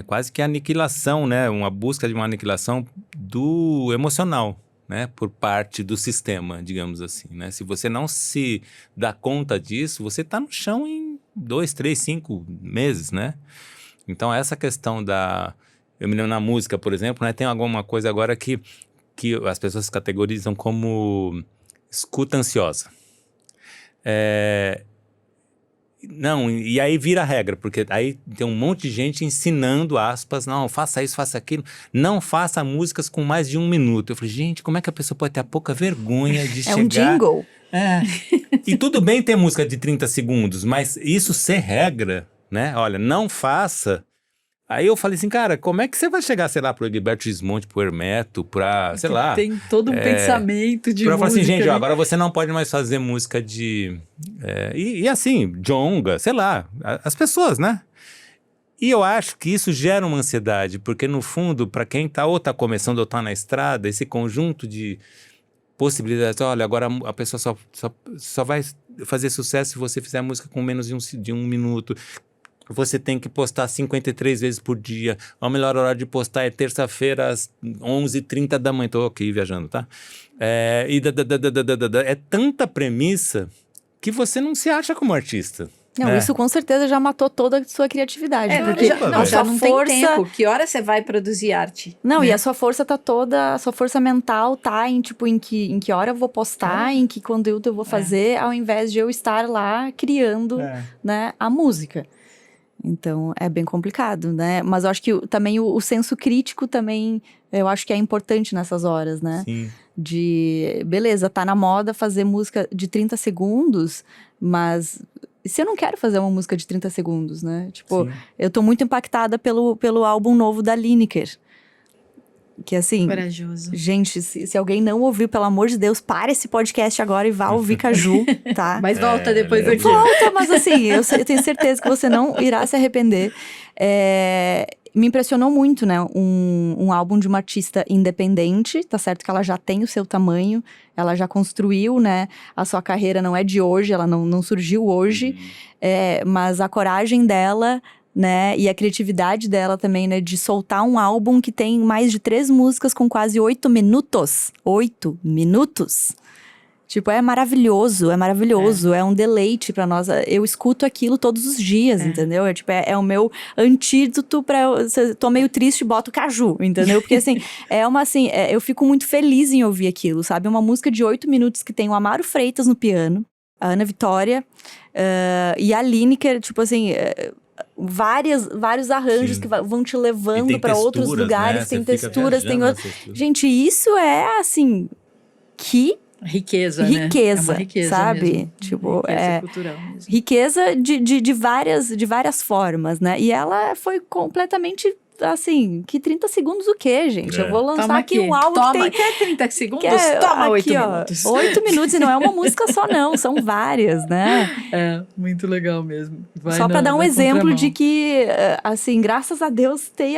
quase que aniquilação, né? Uma busca de uma aniquilação do emocional, né? Por parte do sistema, digamos assim, né? Se você não se dá conta disso, você está no chão em 2, 3, 5 meses, né? Então, essa questão eu me lembro na música, por exemplo, né? Tem alguma coisa agora que as pessoas categorizam como escuta ansiosa. Não, e aí vira regra, porque aí tem um monte de gente ensinando, aspas, não, faça isso, faça aquilo, não faça músicas com mais de 1 minuto. Eu falei, gente, como é que a pessoa pode ter a pouca vergonha de chegar... É um jingle. E tudo bem ter música de 30 segundos, mas isso ser regra, né? Olha, não faça... Aí eu falei assim, cara, como é que você vai chegar, sei lá, pro Egberto Gismonti, pro Hermeto, sei lá... Tem todo um pensamento de música. Eu falei assim, gente, né? agora você não pode mais fazer música de... E assim, jonga, sei lá, as pessoas, né? E eu acho que isso gera uma ansiedade, porque no fundo, para quem ou tá começando ou tá na estrada, esse conjunto de possibilidades, olha, agora a pessoa só vai fazer sucesso se você fizer música com menos de um minuto... Você tem que postar 53 vezes por dia. A melhor hora de postar é terça-feira às 11h30 da manhã. Estou aqui viajando, tá? É tanta premissa que você não se acha como artista. Não, isso com certeza já matou toda a sua criatividade. Porque já não tem tempo. Que hora você vai produzir arte? Não, e a sua força tá toda, a sua força mental tá em que hora eu vou postar, em que conteúdo eu vou fazer, ao invés de eu estar lá criando, né, a música. Então, é bem complicado, né? Mas eu acho que também o senso crítico também, eu acho que é importante nessas horas, né? Sim. Beleza, tá na moda fazer música de 30 segundos, mas se eu não quero fazer uma música de 30 segundos, né? Tipo, eu tô muito impactada pelo álbum novo da Lineker. Que assim, corajoso. Gente, se alguém não ouviu, pelo amor de Deus, para esse podcast agora e vá ouvir Caju, tá? Mas volta depois aqui. Volta, mas assim, eu tenho certeza que você não irá se arrepender. Me impressionou muito, né? Um álbum de uma artista independente, tá certo que ela já tem o seu tamanho, ela já construiu, né? A sua carreira não é de hoje, ela não surgiu hoje, mas a coragem dela... né? E a criatividade dela também, né? De soltar um álbum que tem mais de 3 músicas com quase 8 minutos. 8 minutos. Tipo, é maravilhoso, é um deleite pra nós. Eu escuto aquilo todos os dias, entendeu? É o meu antídoto pra... Tô meio triste, boto Caju, entendeu? Porque assim, eu fico muito feliz em ouvir aquilo, sabe? Uma música de 8 minutos que tem o Amaro Freitas no piano, a Ana Vitória e a Lineker, tipo assim... vários arranjos que vão te levando para outros lugares, né? Tem texturas, tem outras. Gente, isso é assim, que riqueza, né? É uma riqueza, sabe? Mesmo. Tipo, riqueza cultural mesmo. Riqueza de várias formas, né? E ela foi completamente assim, que 30 segundos o quê, gente? Eu vou lançar aqui um álbum que tem... Quer 30 segundos? Toma 8 minutos. 8 minutos, e não é uma música só não, são várias, né? Muito legal mesmo. Só pra dar um exemplo de que, assim, graças a Deus tem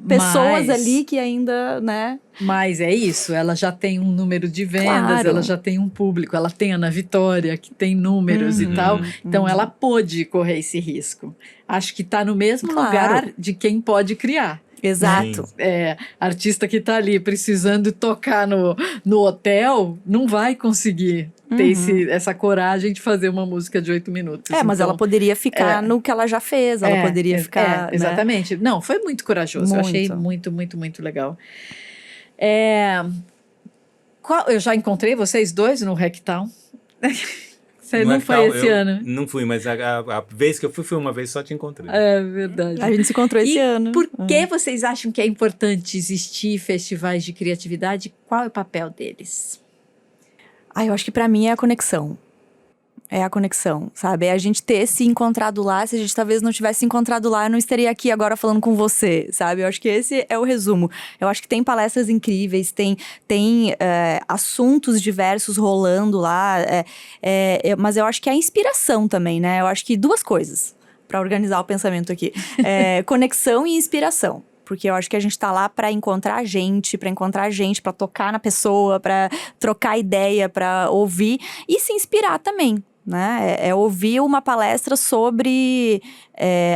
pessoas ali que ainda, né? Mas é isso, ela já tem um número de vendas, ela já tem um público, ela tem a Ana Vitória, que tem números e tal, então ela pôde correr esse risco. Acho que tá no mesmo lugar de quem pode criar. Exato. Artista que tá ali precisando tocar no hotel, não vai conseguir ter essa coragem de fazer uma música de 8 minutos. Mas ela poderia ficar no que ela já fez, ela poderia ficar... né? Exatamente. Não, foi muito corajoso. Eu achei muito, muito, muito legal. Eu já encontrei vocês dois no Hacktown. Você não foi esse ano? Não fui, mas a vez que eu fui uma vez só te encontrei. É verdade. A gente se encontrou esse ano. Por que vocês acham que é importante existir festivais de criatividade? Qual é o papel deles? Eu acho que pra mim é a conexão. É a conexão, sabe? É a gente ter se encontrado lá. Se a gente talvez não tivesse se encontrado lá, eu não estaria aqui agora falando com você, sabe? Eu acho que esse é o resumo. Eu acho que tem palestras incríveis, tem assuntos diversos rolando lá. Mas eu acho que é a inspiração também, né? Eu acho que 2 coisas para organizar o pensamento aqui. Conexão e inspiração. Porque eu acho que a gente tá lá pra encontrar gente, pra tocar na pessoa, pra trocar ideia, pra ouvir e se inspirar também, né? Ouvir uma palestra sobre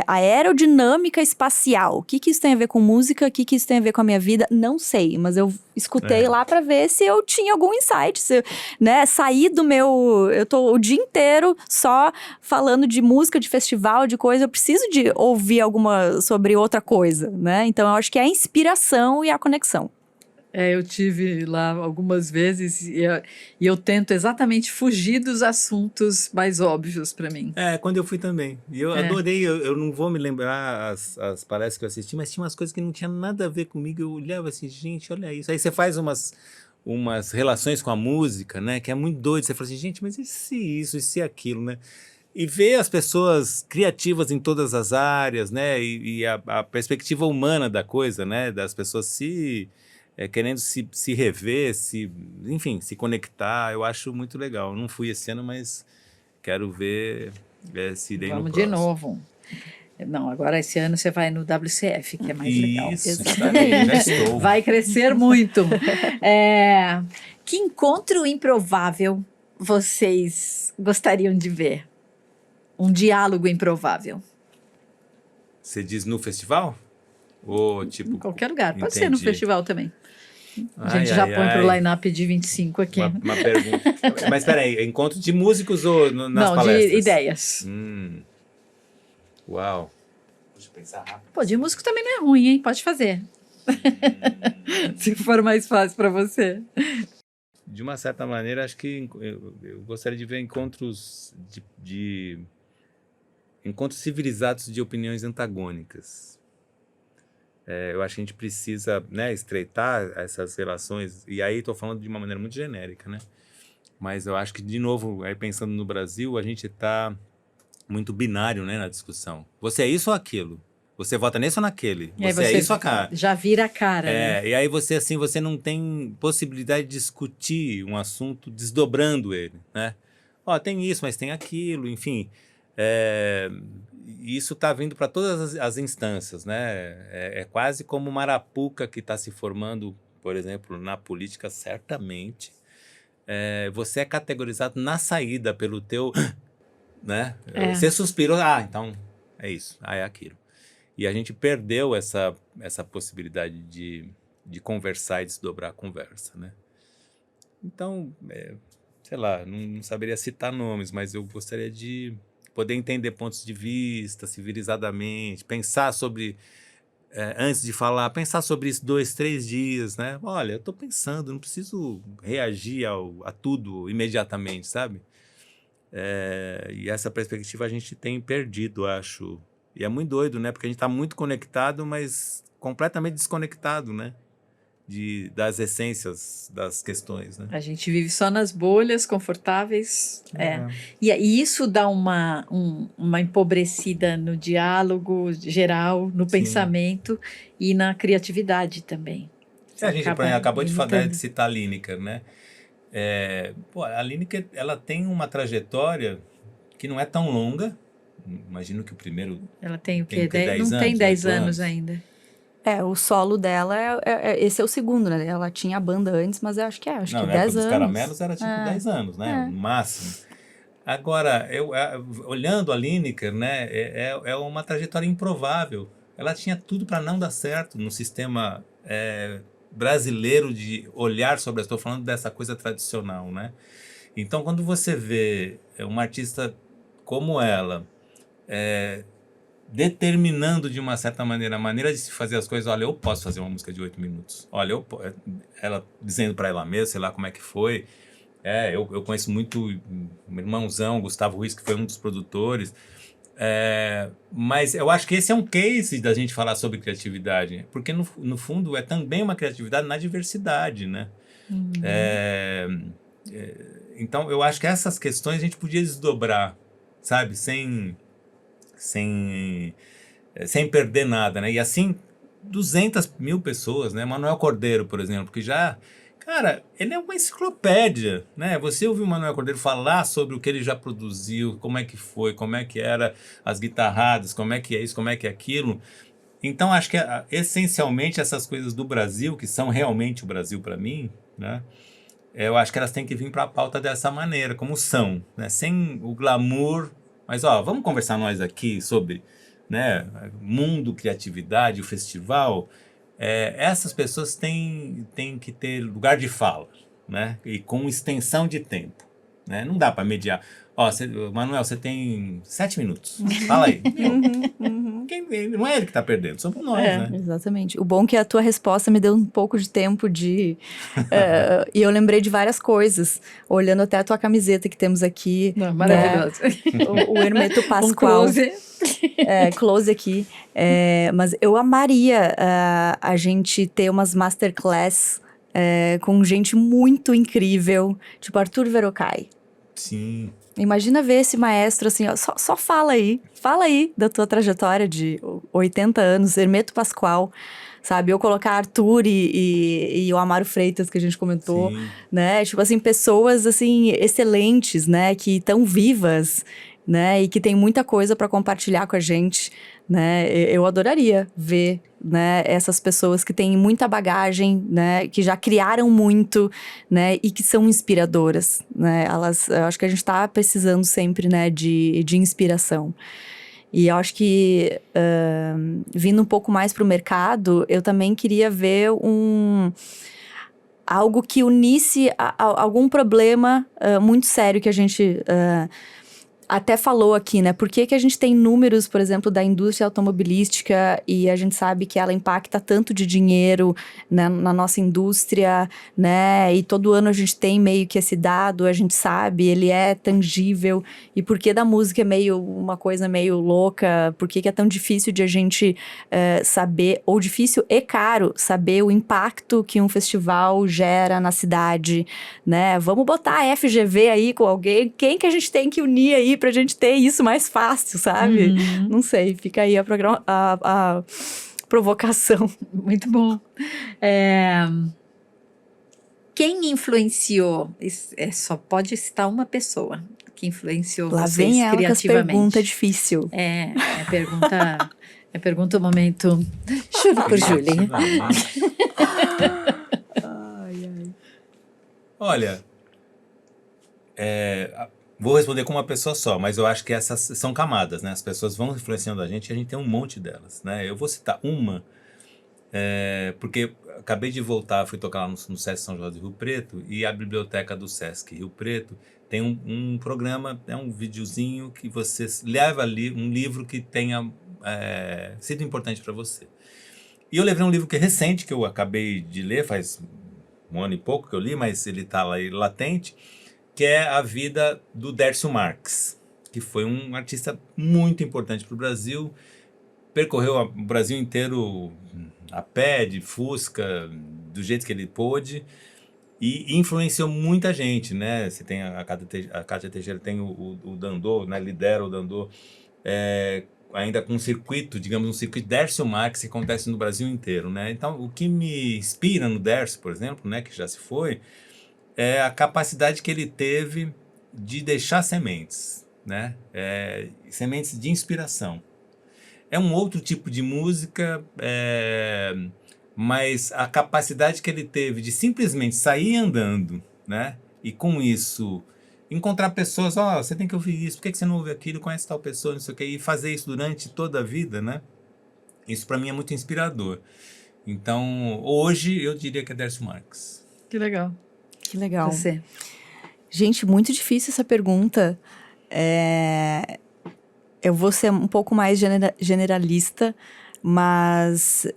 a aerodinâmica espacial. O que isso tem a ver com música? O que isso tem a ver com a minha vida? Não sei, mas eu escutei lá pra ver se eu tinha algum insight, sair do meu... Eu tô o dia inteiro só falando de música, de festival, de coisa. Eu preciso de ouvir alguma sobre outra coisa, né? Então, eu acho que é a inspiração e a conexão. Eu tive lá algumas vezes e eu tento exatamente fugir dos assuntos mais óbvios para mim. Quando eu fui também. E eu adorei, eu não vou me lembrar as palestras que eu assisti, mas tinha umas coisas que não tinha nada a ver comigo. Eu olhava assim, gente, olha isso. Aí você faz umas relações com a música, né? Que é muito doido. Você fala assim, gente, mas e se isso, e se aquilo, né? E ver as pessoas criativas em todas as áreas, né? E a perspectiva humana da coisa, né? Das pessoas querendo se rever, enfim, se conectar. Eu acho muito legal. Eu não fui esse ano, mas quero ver se irei no próximo. Vamos de novo. Não, agora esse ano você vai no WCF, que é mais legal. Isso, já estou. Vai crescer muito. Que encontro improvável vocês gostariam de ver? Um diálogo improvável. Você diz no festival? Ou tipo... Em qualquer lugar. Pode Entendi. ser no festival também. A gente já põe pro line-up de 25 aqui. Uma pergunta. Mas peraí, encontro de músicos ou nas palestras? Não, de ideias. Uau. Deixa eu pensar rápido. Pô, de músico também não é ruim, hein? Pode fazer. Se for mais fácil para você. De uma certa maneira, acho que eu gostaria de ver encontros encontros civilizados de opiniões antagônicas. Eu acho que a gente precisa, né, estreitar essas relações, e aí estou falando de uma maneira muito genérica, né? Mas eu acho que, de novo, aí pensando no Brasil, a gente está muito binário, né, na discussão. Você é isso ou aquilo? Você vota nesse ou naquele? Você é isso ou aquilo? Já vira a cara, né? E aí você não tem possibilidade de discutir um assunto desdobrando ele, né? Tem isso, mas tem aquilo, enfim... isso está vindo para todas as instâncias, né? É quase como uma arapuca que está se formando, por exemplo, na política, certamente. Você é categorizado na saída pelo teu... né? Você suspirou, então é isso, é aquilo. E a gente perdeu essa possibilidade de conversar e desdobrar a conversa, né? Então, sei lá, não saberia citar nomes, mas eu gostaria de poder entender pontos de vista civilizadamente, pensar sobre, antes de falar, pensar sobre isso 2, 3 dias, né? Olha, eu estou pensando, não preciso reagir a tudo imediatamente, sabe? E essa perspectiva a gente tem perdido, acho. E é muito doido, né? Porque a gente está muito conectado, mas completamente desconectado, né? Das essências das questões, né? A gente vive só nas bolhas confortáveis. E isso dá uma empobrecida no diálogo geral, no pensamento e na criatividade também. A gente acabou de citar a Lineker, né? A Lineker, ela tem uma trajetória que não é tão longa. Imagino que o primeiro... Ela tem o quê? Não tem 10 anos ainda. O solo dela, esse é o segundo, né? Ela tinha a banda antes, mas eu acho que 10 anos. Os Caramelos era tipo 10 anos, né? No máximo. Agora, olhando a Lineker, né? É uma trajetória improvável. Ela tinha tudo para não dar certo no sistema brasileiro de olhar sobre... Estou falando dessa coisa tradicional, né? Então, quando você vê uma artista como ela, determinando de uma certa maneira a maneira de se fazer as coisas, olha, eu posso fazer uma música de 8 minutos. Olha, ela dizendo para ela mesma, sei lá como é que foi. Eu conheço muito meu irmãozão, Gustavo Ruiz, que foi um dos produtores. Mas eu acho que esse é um case da gente falar sobre criatividade, porque no fundo é também uma criatividade na diversidade, né? Então eu acho que essas questões a gente podia desdobrar, sabe? Sem perder nada, né? E assim, 200 mil pessoas, né? Manuel Cordeiro, por exemplo, que já... Cara, ele é uma enciclopédia, né? Você ouviu o Manuel Cordeiro falar sobre o que ele já produziu, como é que foi, como é que era as guitarradas, como é que é isso, como é que é aquilo. Então, acho que essencialmente essas coisas do Brasil, que são realmente o Brasil para mim, né? Eu acho que elas têm que vir para a pauta dessa maneira, como são, né? Sem o glamour. Mas, vamos conversar nós aqui sobre, né, mundo, criatividade, o festival. Essas pessoas têm que ter lugar de fala, né? E com extensão de tempo, né? Não dá para mediar. Manuel, você tem 7 minutos. Fala aí. Não é ele que está perdendo, somos nós, né? Exatamente. O bom é que a tua resposta me deu um pouco de tempo de... e eu lembrei de várias coisas, olhando até a tua camiseta que temos aqui. Maravilhoso. O Hermeto Pascoal. Um close. Close aqui. Mas eu amaria a gente ter umas masterclass com gente muito incrível, tipo Arthur Verocai. Sim. Imagina ver esse maestro assim, ó, só fala aí da tua trajetória de 80 anos, Hermeto Pascoal, sabe? Eu colocar Arthur e o Amaro Freitas, que a gente comentou, Sim. né? Tipo assim, pessoas assim, excelentes, né? Que estão vivas, né? E que tem muita coisa para compartilhar com a gente, né? Eu adoraria ver, né, essas pessoas que têm muita bagagem, né, que já criaram muito, né, e que são inspiradoras, né, eu acho que a gente tá precisando sempre, né, de inspiração. E eu acho que, vindo um pouco mais pro mercado, eu também queria ver algo que unisse algum problema muito sério que a gente... até falou aqui, né? Por que a gente tem números, por exemplo, da indústria automobilística e a gente sabe que ela impacta tanto de dinheiro, né, na nossa indústria, né? E todo ano a gente tem meio que esse dado, a gente sabe, ele é tangível. E por que da música é meio uma coisa meio louca? Por que é tão difícil de a gente saber, ou difícil e caro, saber o impacto que um festival gera na cidade, né? Vamos botar a FGV aí com alguém, quem que a gente tem que unir aí pra gente ter isso mais fácil, sabe? Não sei, fica aí a provocação. Muito bom. Quem influenciou? Só pode citar uma pessoa que influenciou Lá vocês vem ela criativamente. com as perguntas difíceis. Pergunta o momento. Júlio por Júlia. Olha, vou responder com uma pessoa só, mas eu acho que essas são camadas, né? As pessoas vão influenciando a gente e a gente tem um monte delas, né? Eu vou citar uma, porque acabei de voltar, fui tocar lá no Sesc São José do Rio Preto, e a biblioteca do Sesc Rio Preto tem um programa, um videozinho que você leva ali um livro que tenha sido importante para você. E eu levei um livro que é recente, que eu acabei de ler, faz um ano e pouco que eu li, mas ele está lá latente, que é a vida do Dércio Marques, que foi um artista muito importante para o Brasil, percorreu o Brasil inteiro a pé, de Fusca, do jeito que ele pôde, e influenciou muita gente, né? Você tem a Cátia Teixeira, tem o Dandô, né? Lidera o Dandô, ainda com um circuito, digamos, um circuito Dércio Marques que acontece no Brasil inteiro, né? Então, o que me inspira no Dércio, por exemplo, né, que já se foi, é a capacidade que ele teve de deixar sementes, né? Sementes de inspiração. É um outro tipo de música, mas a capacidade que ele teve de simplesmente sair andando, né? E com isso encontrar pessoas, você tem que ouvir isso, por que você não ouve aquilo, conhece tal pessoa, não sei o quê, e fazer isso durante toda a vida, né? Isso para mim é muito inspirador. Então, hoje eu diria que é Dércio Marques. Que legal. Que legal. Você. Gente, muito difícil essa pergunta. Eu vou ser um pouco mais generalista, mas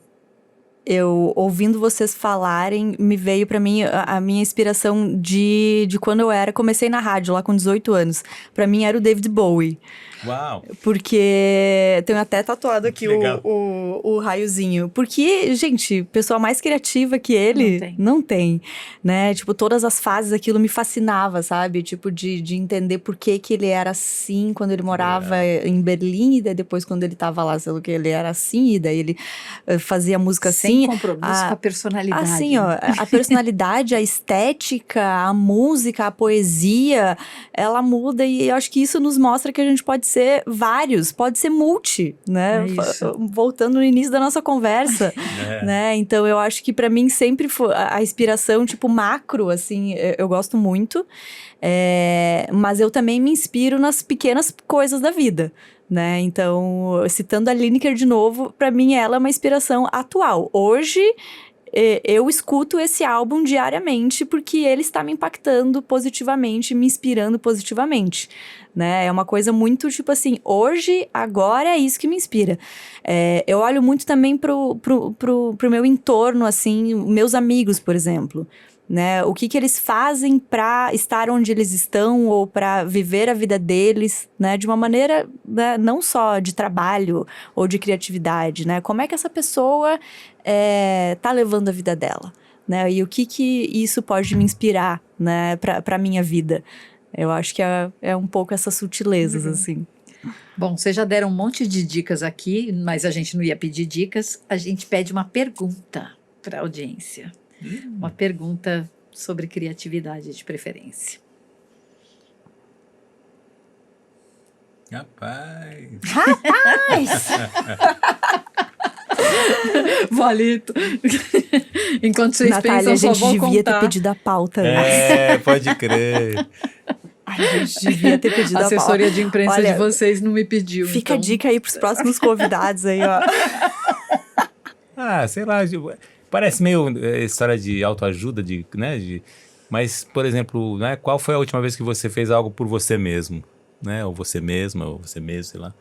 eu, ouvindo vocês falarem, me veio pra mim a minha inspiração de quando comecei na rádio, lá com 18 anos. Pra mim era o David Bowie. Uau! Porque tenho até tatuado aqui o raiozinho. Porque, gente, pessoa mais criativa que ele não tem, né? Tipo, todas as fases, aquilo me fascinava, sabe? Tipo, de entender por que ele era assim quando ele morava em Berlim. E daí depois, quando ele tava lá, sei lá, que ele era assim. E daí ele fazia música assim. Sem compromisso com a personalidade. Assim, ó, a personalidade, a estética, a música, a poesia, ela muda. E eu acho que isso nos mostra que a gente pode ser vários, pode ser multi, né? Voltando no início da nossa conversa, né? Então, eu acho que pra mim sempre foi a inspiração, tipo, macro, assim, eu gosto muito. Mas eu também me inspiro nas pequenas coisas da vida, né? Então, citando a Lineker de novo, pra mim ela é uma inspiração atual. Hoje, eu escuto esse álbum diariamente porque ele está me impactando positivamente, me inspirando positivamente, né? É uma coisa muito, tipo assim, hoje, agora é isso que me inspira. Eu olho muito também pro meu entorno, assim, meus amigos, por exemplo, né? O que eles fazem para estar onde eles estão ou para viver a vida deles, né? De uma maneira, né? Não só de trabalho ou de criatividade, né? Como é que essa pessoa tá levando a vida dela, né? E o que isso pode me inspirar, né? Pra minha vida. Eu acho que é um pouco essas sutilezas, assim. Bom, vocês já deram um monte de dicas aqui, mas a gente não ia pedir dicas. A gente pede uma pergunta para a audiência. Uma pergunta sobre criatividade, de preferência. Rapaz! Valito! Enquanto vocês Natália, pensam, a gente devia ter pedido a pauta. Pode crer. A gente devia ter pedido a pauta. A assessoria de imprensa de vocês não me pediu. Fica a dica aí pros próximos convidados aí, ó. Sei lá, parece meio história de autoajuda, mas, por exemplo, né, qual foi a última vez que você fez algo por você mesmo? Né? Ou você mesma, ou você mesmo, sei lá.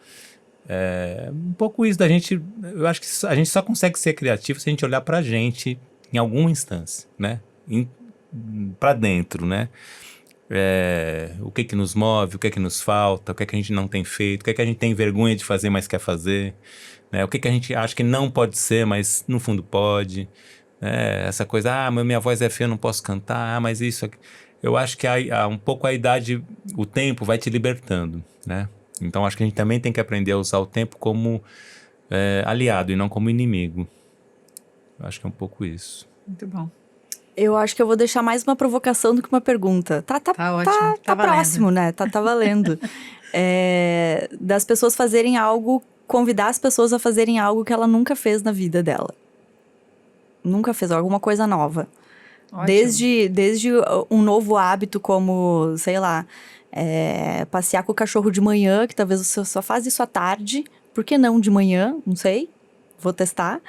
Um pouco isso da gente. Eu acho que a gente só consegue ser criativo se a gente olhar pra gente em alguma instância, né? Pra dentro, né? O que nos move, o que nos falta, o que a gente não tem feito, o que a gente tem vergonha de fazer, mas quer fazer, né? O que a gente acha que não pode ser, mas no fundo pode. Essa coisa, minha voz é feia, eu não posso cantar, mas isso aqui. Eu acho que um pouco a idade, o tempo vai te libertando, né? Então, acho que a gente também tem que aprender a usar o tempo como aliado e não como inimigo. Eu acho que é um pouco isso. Muito bom. Eu acho que eu vou deixar mais uma provocação do que uma pergunta. Tá ótimo. Tá próximo, né? Tá valendo. Das pessoas fazerem algo, convidar as pessoas a fazerem algo que ela nunca fez na vida dela. Nunca fez alguma coisa nova. Ótimo. Desde um novo hábito como, sei lá, passear com o cachorro de manhã, que talvez você só faz isso à tarde. Por que não de manhã? Não sei. Vou testar.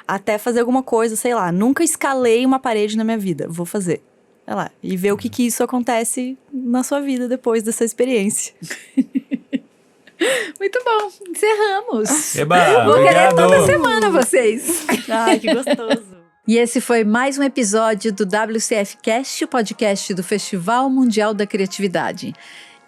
Até fazer alguma coisa, sei lá. Nunca escalei uma parede na minha vida. Vou fazer. Sei lá. E ver o que isso acontece na sua vida depois dessa experiência. Muito bom. Encerramos. Eba, vou obrigado. querer toda semana vocês. Ai, que gostoso. E esse foi mais um episódio do WCF Cast, o podcast do Festival Mundial da Criatividade,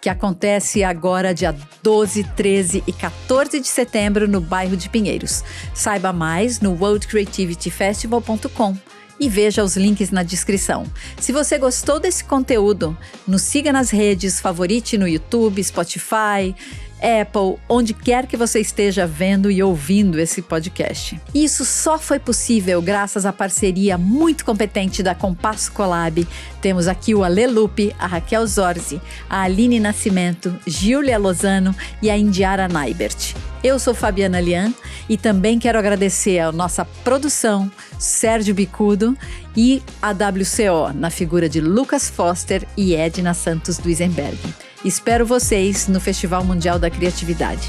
que acontece agora dia 12, 13 e 14 de setembro no bairro de Pinheiros. Saiba mais no worldcreativityfestival.com e veja os links na descrição. Se você gostou desse conteúdo, nos siga nas redes, favorite no YouTube, Spotify, Apple, onde quer que você esteja vendo e ouvindo esse podcast. Isso só foi possível graças à parceria muito competente da Compasso Colab. Temos aqui o Ale Lupe, a Raquel Zorzi, a Aline Nascimento, Giulia Lozano e a Indiara Naibert. Eu sou Fabiana Lian e também quero agradecer a nossa produção, Sérgio Bicudo, e a WCO, na figura de Lucas Foster e Edna Santos Duisenberg. Espero vocês no Festival Mundial da Criatividade.